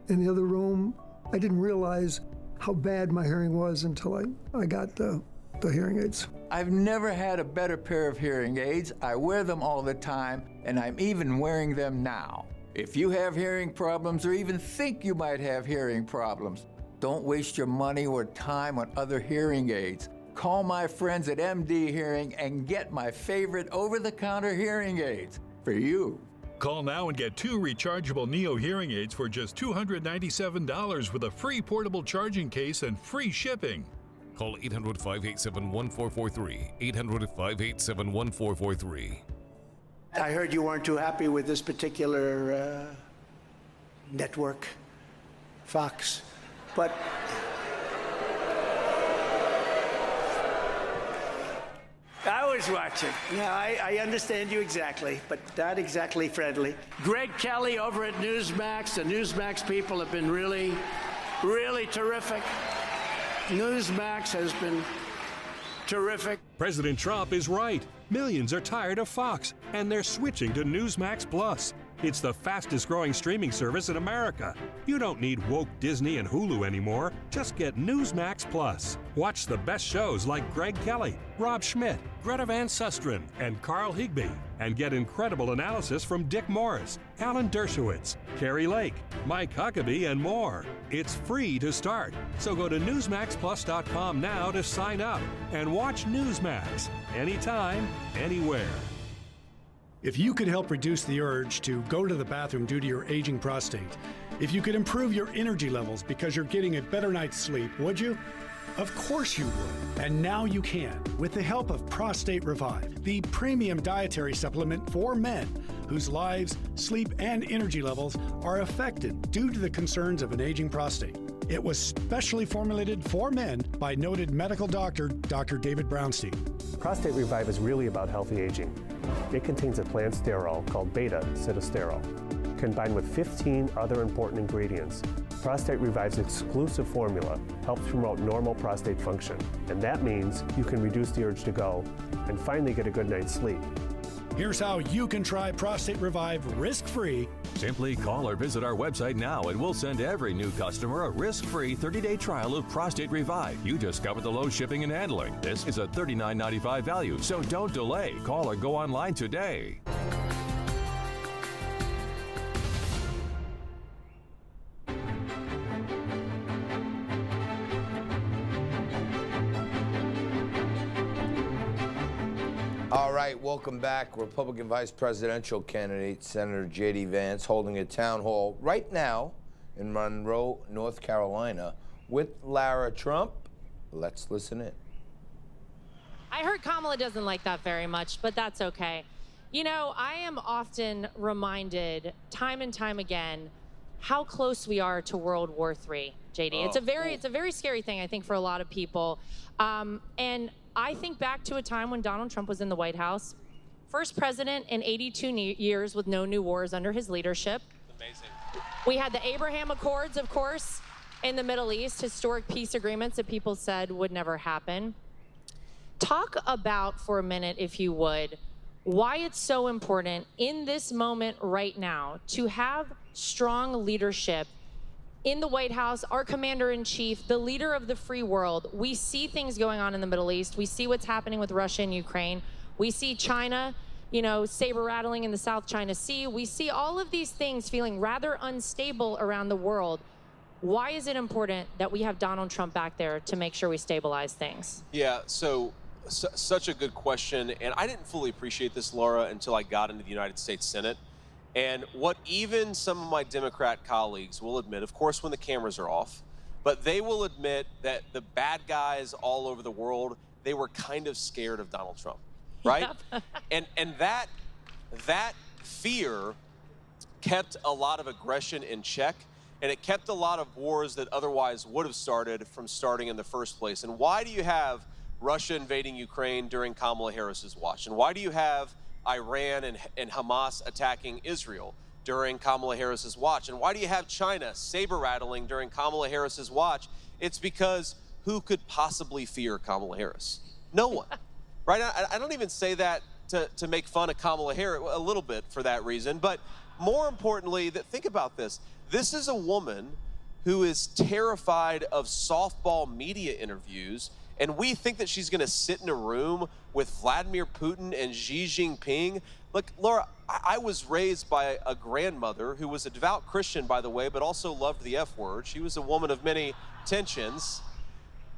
in the other room. I didn't realize how bad my hearing was until I got the hearing aids. I've never had a better pair of hearing aids. I wear them all the time, and I'm even wearing them now. If you have hearing problems or even think you might have hearing problems, don't waste your money or time on other hearing aids. Call my friends at MD Hearing and get my favorite over-the-counter hearing aids for you. Call now and get 2 rechargeable Neo hearing aids for just $297 with a free portable charging case and free shipping. Call 800-587-1443. 800-587-1443. I heard you weren't too happy with this particular network, Fox, but I was watching. Yeah, I understand you exactly, but not exactly friendly. Greg Kelly over at Newsmax. The Newsmax people have been really, really terrific. Newsmax has been terrific. President Trump is right. Millions are tired of Fox, and they're switching to Newsmax Plus. It's the fastest growing streaming service in America. You don't need woke Disney and Hulu anymore. Just get Newsmax Plus. Watch the best shows like Greg Kelly, Rob Schmidt, Greta Van Susteren, and Carl Higbee. And get incredible analysis from Dick Morris, Alan Dershowitz, Carrie Lake, Mike Huckabee, and more. It's free to start. So go to NewsmaxPlus.com now to sign up and watch Newsmax anytime, anywhere. If you could help reduce the urge to go to the bathroom due to your aging prostate, if you could improve your energy levels because you're getting a better night's sleep, would you? Of course you would. And now you can, with the help of Prostate Revive, the premium dietary supplement for men whose lives, sleep, and energy levels are affected due to the concerns of an aging prostate. It was specially formulated for men by noted medical doctor, Dr. David Brownstein. Prostate Revive is really about healthy aging. It contains a plant sterol called beta-sitosterol, combined with 15 other important ingredients. Prostate Revive's exclusive formula helps promote normal prostate function, and that means you can reduce the urge to go and finally get a good night's sleep. Here's how you can try Prostate Revive risk-free. Simply call or visit our website now and we'll send every new customer a risk-free 30-day trial of Prostate Revive. You discovered the low shipping and handling. This is a $39.95 value, so don't delay. Call or go online today. All right, welcome back. Republican Vice Presidential candidate Senator J.D. Vance holding a town hall right now in Monroe, North Carolina with Lara Trump. Let's listen in. I heard Kamala doesn't like that very much, but that's okay. You know, I am often reminded time and time again how close we are to World War III, JD. It's a very scary thing, I think, for a lot of people. And I think back to a time when Donald Trump was in the White House, first president in 82 years with no new wars under his leadership. Amazing. We had the Abraham Accords, of course, in the Middle East, historic peace agreements that people said would never happen. Talk about, for a minute, if you would, why it's so important in this moment right now to have strong leadership in the White House, our commander-in-chief, the leader of the free world. We see things going on in the Middle East. We see what's happening with Russia and Ukraine. We see China, you know, saber-rattling in the South China Sea. We see all of these things feeling rather unstable around the world. Why is it important that we have Donald Trump back there to make sure we stabilize things? Yeah, such a good question. And I didn't fully appreciate this, Laura, until I got into the United States Senate. And what even some of my Democrat colleagues will admit, of course, when the cameras are off, but they will admit that the bad guys all over the world, they were kind of scared of Donald Trump, right? Yep. and that fear kept a lot of aggression in check, and it kept a lot of wars that otherwise would have started from starting in the first place. And why do you have Russia invading Ukraine during Kamala Harris's watch? And why do you have Iran and Hamas attacking Israel during Kamala Harris's watch? And why do you have China saber-rattling during Kamala Harris's watch? It's because who could possibly fear Kamala Harris? No one, right? I don't even say that to make fun of Kamala Harris, a little bit for that reason, but more importantly, think about this. This is a woman who is terrified of softball media interviews, and we think that she's going to sit in a room with Vladimir Putin and Xi Jinping. Look, Laura, I was raised by a grandmother who was a devout Christian, by the way, but also loved the F word. She was a woman of many tensions.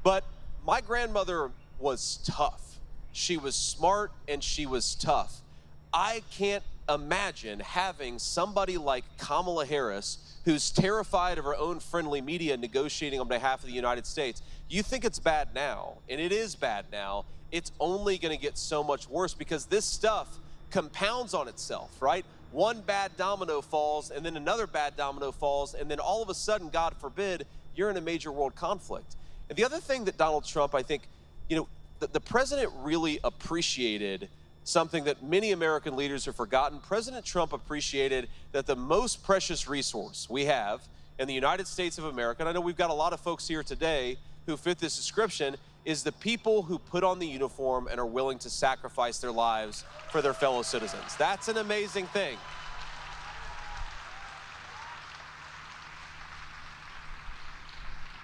But my grandmother was tough. She was smart and she was tough. I can't imagine having somebody like Kamala Harris, who's terrified of her own friendly media negotiating on behalf of the United States. You think it's bad now, and it is bad now. It's only going to get so much worse because this stuff compounds on itself, right? One bad domino falls, and then another bad domino falls, and then all of a sudden, God forbid, you're in a major world conflict. And the other thing that Donald Trump, I think, the president really appreciated something that many American leaders have forgotten. President Trump appreciated that the most precious resource we have in the United States of America, and I know we've got a lot of folks here today who fit this description, is the people who put on the uniform and are willing to sacrifice their lives for their fellow citizens. That's an amazing thing.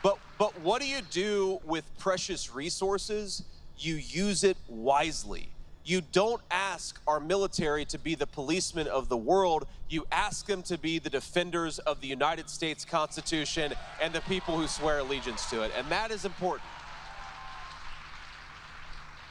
But what do you do with precious resources? You use it wisely. You don't ask our military to be the policemen of the world. You ask them to be the defenders of the United States Constitution and the people who swear allegiance to it. And that is important.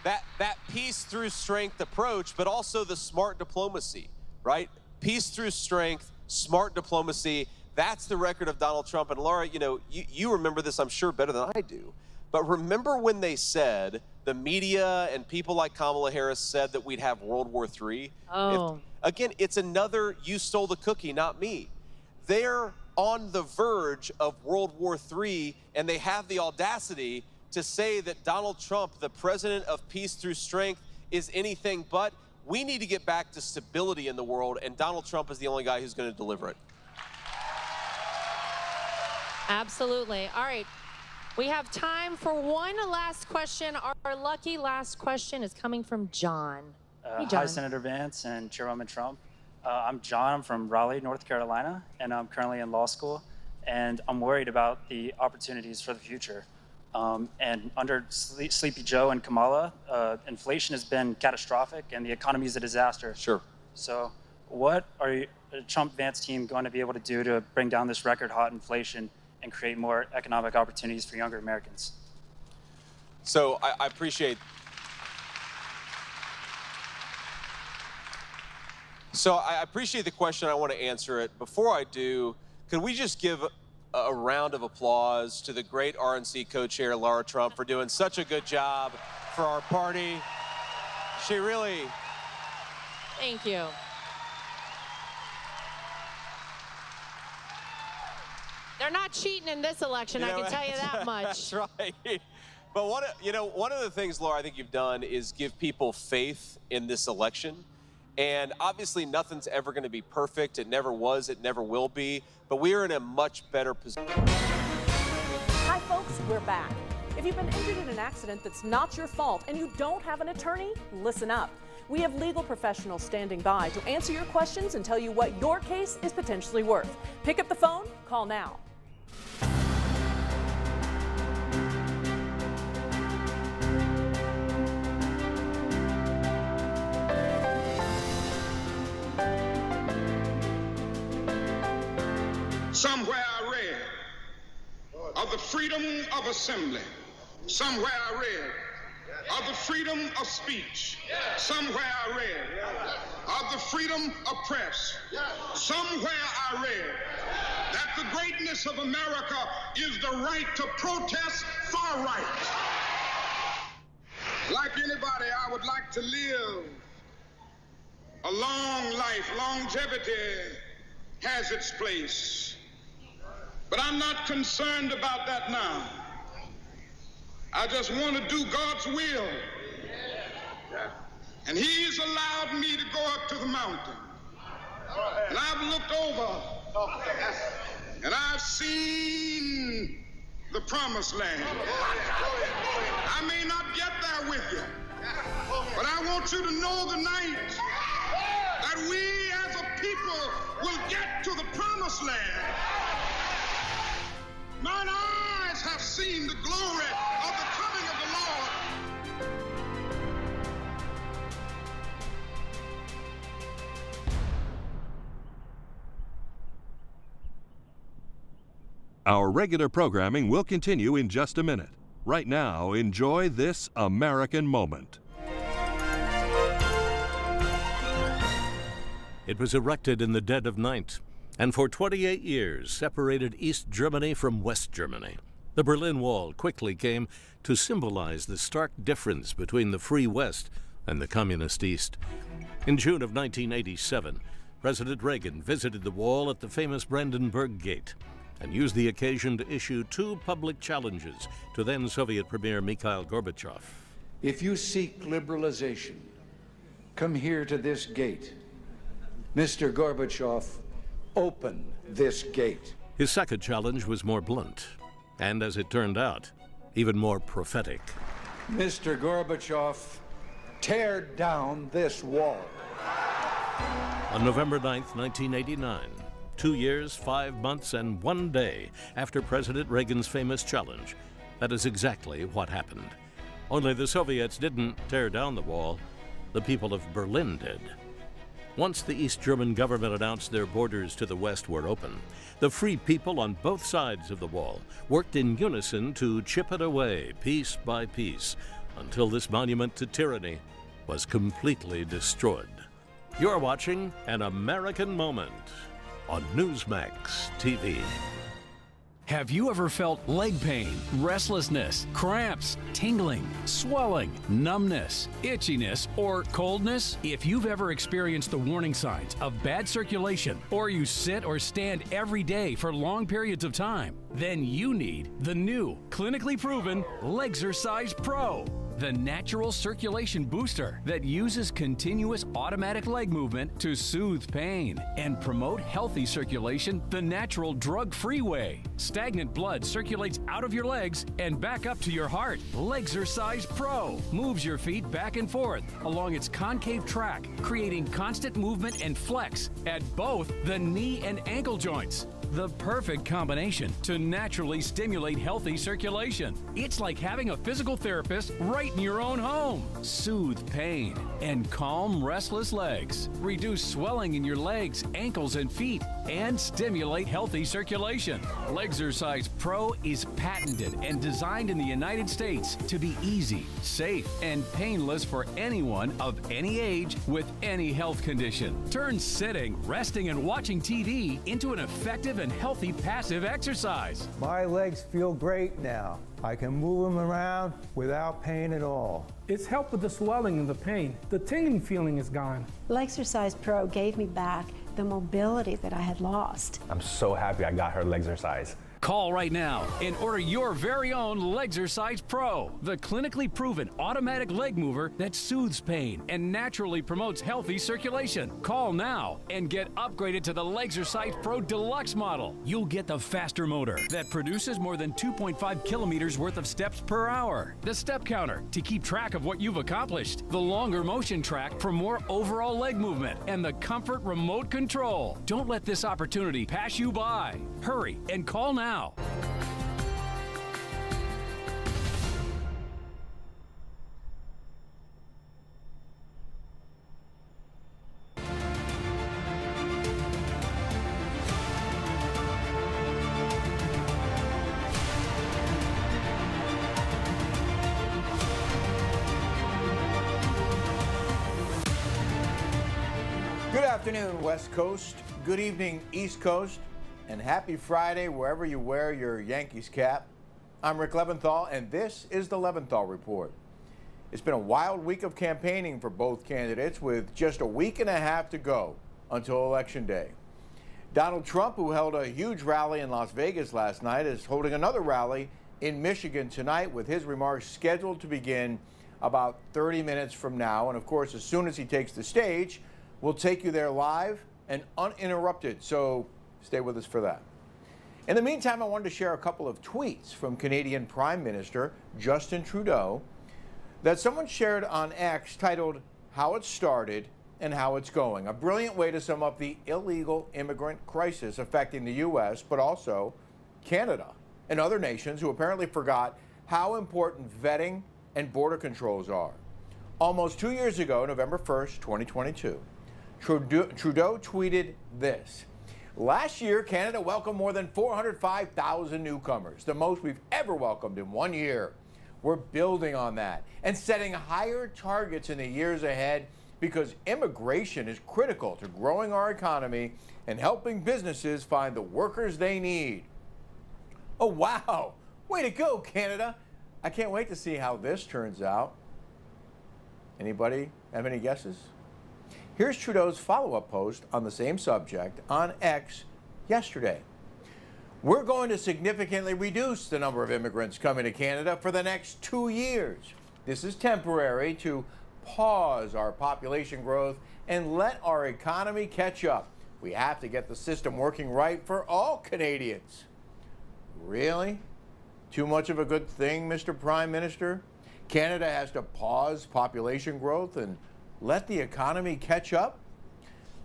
That peace through strength approach, but also the smart diplomacy, right? Peace through strength, smart diplomacy. That's the record of Donald Trump. And Laura, you remember this, I'm sure, better than I do. But remember when they said, the media and people like Kamala Harris said that we'd have World War III? Oh. Again, it's another you stole the cookie, not me. They're on the verge of World War III, and they have the audacity to say that Donald Trump, the president of peace through strength, is anything but. We need to get back to stability in the world, and Donald Trump is the only guy who's going to deliver it. Absolutely. All right. We have time for one last question. Our lucky last question is coming from John. Hey, John. Hi, Senator Vance and Chairwoman Trump. I'm John. I'm from Raleigh, North Carolina, and I'm currently in law school. And I'm worried about the opportunities for the future. And under Sleepy Joe and Kamala, inflation has been catastrophic, and the economy is a disaster. Sure. So what are the Trump-Vance team going to be able to do to bring down this record-hot inflation and create more economic opportunities for younger Americans? So I appreciate. So I appreciate the question. I want to answer it. Before I do, could we just give a round of applause to the great RNC co-chair, Laura Trump, for doing such a good job for our party. She really... Thank you. They're not cheating in this election, I can tell you that much. That's right. But one of the things, Laura, I think you've done is give people faith in this election. And obviously, nothing's ever going to be perfect. It never was. It never will be. But we are in a much better position. Hi, folks. We're back. If you've been injured in an accident that's not your fault and you don't have an attorney, listen up. We have legal professionals standing by to answer your questions and tell you what your case is potentially worth. Pick up the phone. Call now. Somewhere I read of the freedom of assembly. Somewhere I read of the freedom of speech. Somewhere I read of the freedom of press. Somewhere I read that the greatness of America is the right to protest far right. Like anybody, I would like to live a long life. Longevity has its place. But I'm not concerned about that now. I just want to do God's will. And He's allowed me to go up to the mountain. And I've looked over and I've seen the promised land. I may not get there with you, but I want you to know tonight that we as a people will get to the promised land. Mine eyes have seen the glory of the coming of the Lord. Our regular programming will continue in just a minute. Right now, enjoy this American moment. It was erected in the dead of night, and for 28 years separated East Germany from West Germany. The Berlin Wall quickly came to symbolize the stark difference between the free West and the communist East. In June of 1987, President Reagan visited the wall at the famous Brandenburg Gate and used the occasion to issue 2 public challenges to then Soviet Premier Mikhail Gorbachev. If you seek liberalization, come here to this gate. Mr. Gorbachev, open this gate. His second challenge was more blunt, and as it turned out, even more prophetic. Mr. Gorbachev, tear down this wall. On November 9th, 1989, 2 years, 5 months, and 1 day after President Reagan's famous challenge, that is exactly what happened. Only the Soviets didn't tear down the wall, the people of Berlin did. Once the East German government announced their borders to the West were open, the free people on both sides of the wall worked in unison to chip it away piece by piece until this monument to tyranny was completely destroyed. You're watching An American Moment on Newsmax TV. Have you ever felt leg pain, restlessness, cramps, tingling, swelling, numbness, itchiness, or coldness? If you've ever experienced the warning signs of bad circulation, or you sit or stand every day for long periods of time, then you need the new, clinically proven Legzercise Pro. The natural circulation booster that uses continuous automatic leg movement to soothe pain and promote healthy circulation the natural drug-free way. Stagnant blood circulates out of your legs and back up to your heart. Legzercise Pro moves your feet back and forth along its concave track, creating constant movement and flex at both the knee and ankle joints. The perfect combination to naturally stimulate healthy circulation. It's like having a physical therapist right in your own home. Soothe pain and calm restless legs. Reduce swelling in your legs, ankles, and feet, and stimulate healthy circulation. Legzercise Pro is patented and designed in the United States to be easy, safe, and painless for anyone of any age with any health condition. Turn sitting, resting, and watching TV into an effective and healthy passive exercise. My legs feel great now. I can move them around without pain at all. It's helped with the swelling and the pain. The tingling feeling is gone. Legzercise Pro gave me back the mobility that I had lost. I'm so happy I got her Legzercise. Call right now and order your very own Legzercise Pro, the clinically proven automatic leg mover that soothes pain and naturally promotes healthy circulation. Call now and get upgraded to the Legzercise Pro Deluxe model. You'll get the faster motor that produces more than 2.5 kilometers worth of steps per hour, the step counter to keep track of what you've accomplished, the longer motion track for more overall leg movement, and the comfort remote control. Don't let this opportunity pass you by. Hurry and call now. Good afternoon, West Coast. Good evening, East Coast. And happy Friday, wherever you wear your Yankees cap. I'm Rick Leventhal, and this is the Leventhal Report. It's been a wild week of campaigning for both candidates, with just a week and a half to go until Election Day. Donald Trump, who held a huge rally in Las Vegas last night, is holding another rally in Michigan tonight, with his remarks scheduled to begin about 30 minutes from now. And of course, as soon as he takes the stage, we'll take you there live and uninterrupted, so stay with us for that. In the meantime, I wanted to share a couple of tweets from Canadian Prime Minister Justin Trudeau that someone shared on X, titled "How It Started and How It's Going." A brilliant way to sum up the illegal immigrant crisis affecting the U.S., but also Canada and other nations who apparently forgot how important vetting and border controls are. Almost 2 years ago, November 1st, 2022, Trudeau tweeted this: "Last year, Canada welcomed more than 405,000 newcomers, the most we've ever welcomed in 1 year. We're building on that and setting higher targets in the years ahead, because immigration is critical to growing our economy and helping businesses find the workers they need." Oh, wow. Way to go, Canada. I can't wait to see how this turns out. Anybody have any guesses? Here's Trudeau's follow-up post on the same subject on X yesterday. "We're going to significantly reduce the number of immigrants coming to Canada for the next 2 years. This is temporary to pause our population growth and let our economy catch up. We have to get the system working right for all Canadians." Really? Too much of a good thing, Mr. Prime Minister? Canada has to pause population growth and let the economy catch up?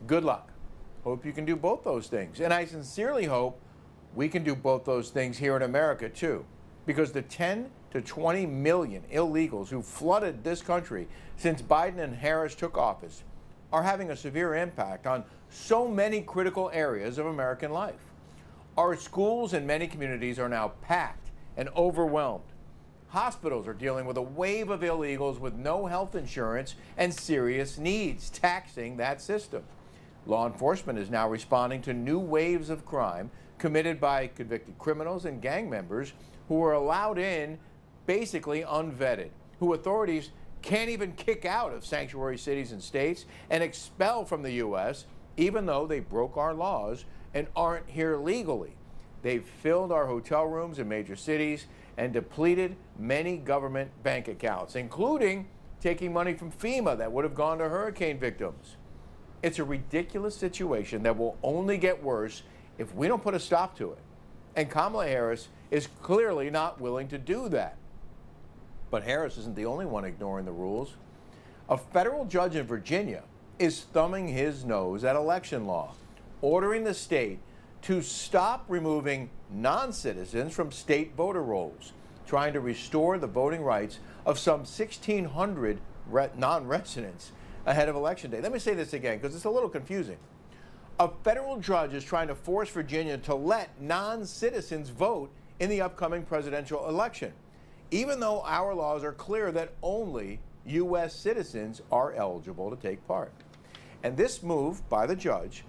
Good luck. Hope you can do both those things. And I sincerely hope we can do both those things here in America too, because the 10 to 20 million illegals who flooded this country since Biden and Harris took office are having a severe impact on so many critical areas of American life. Our schools in many communities are now packed and overwhelmed. Hospitals are dealing with a wave of illegals with no health insurance and serious needs, taxing that system. Law enforcement is now responding to new waves of crime committed by convicted criminals and gang members who are allowed in basically unvetted, who authorities can't even kick out of sanctuary cities and states and expel from the U.S., even though they broke our laws and aren't here legally. They've filled our hotel rooms in major cities and depleted many government bank accounts, including taking money from FEMA that would have gone to hurricane victims. It's a ridiculous situation that will only get worse if we don't put a stop to it. And Kamala Harris is clearly not willing to do that. But Harris isn't the only one ignoring the rules. A federal judge in Virginia is thumbing his nose at election law, ordering the state to stop removing non-citizens from state voter rolls, trying to restore the voting rights of some 1,600 non-residents ahead of Election Day. Let me say this again, because it's a little confusing. A federal judge is trying to force Virginia to let non-citizens vote in the upcoming presidential election, even though our laws are clear that only U.S. citizens are eligible to take part. And this move by the judge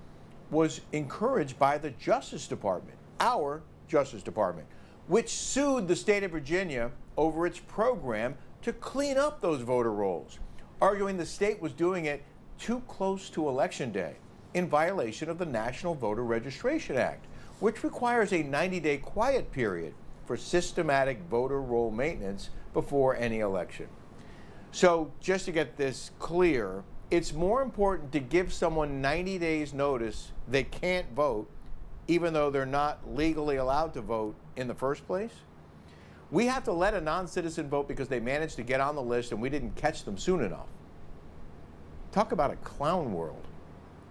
was encouraged by the Justice Department, our Justice Department, which sued the state of Virginia over its program to clean up those voter rolls, arguing the state was doing it too close to Election Day, in violation of the National Voter Registration Act, which requires a 90-day quiet period for systematic voter roll maintenance before any election. So just to get this clear, it's more important to give someone 90 days notice they can't vote, even though they're not legally allowed to vote in the first place. We have to let a non-citizen vote because they managed to get on the list and we didn't catch them soon enough. Talk about a clown world.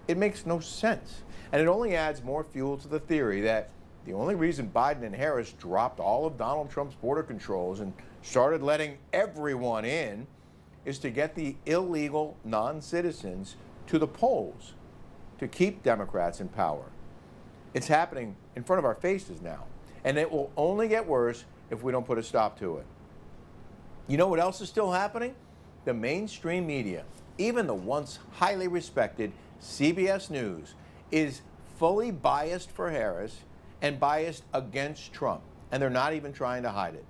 It makes no sense. And it only adds more fuel to the theory that the only reason Biden and Harris dropped all of Donald Trump's border controls and started letting everyone in is to get the illegal non-citizens to the polls, to keep Democrats in power. It's happening in front of our faces now, and it will only get worse if we don't put a stop to it. You know what else is still happening? The mainstream media even the once highly respected CBS News is fully biased for Harris and biased against Trump, and they're not even trying to hide it.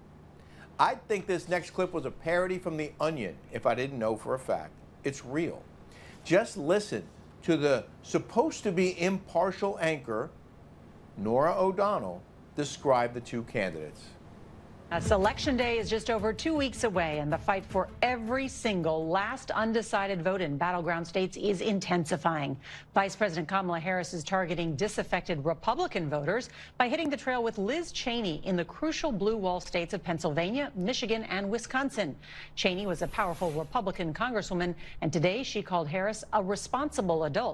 I think this next clip was a parody from The Onion, if I didn't know for a fact. It's real. Just listen to the supposed to be impartial anchor, Norah O'Donnell, describe the two candidates. Election Day is just over 2 weeks away, and the fight for every single last undecided vote in battleground states is intensifying. Vice President Kamala Harris is targeting disaffected Republican voters by hitting the trail with Liz Cheney in the crucial blue wall states of Pennsylvania, Michigan, and Wisconsin. Cheney was a powerful Republican congresswoman, and today she called Harris a responsible adult.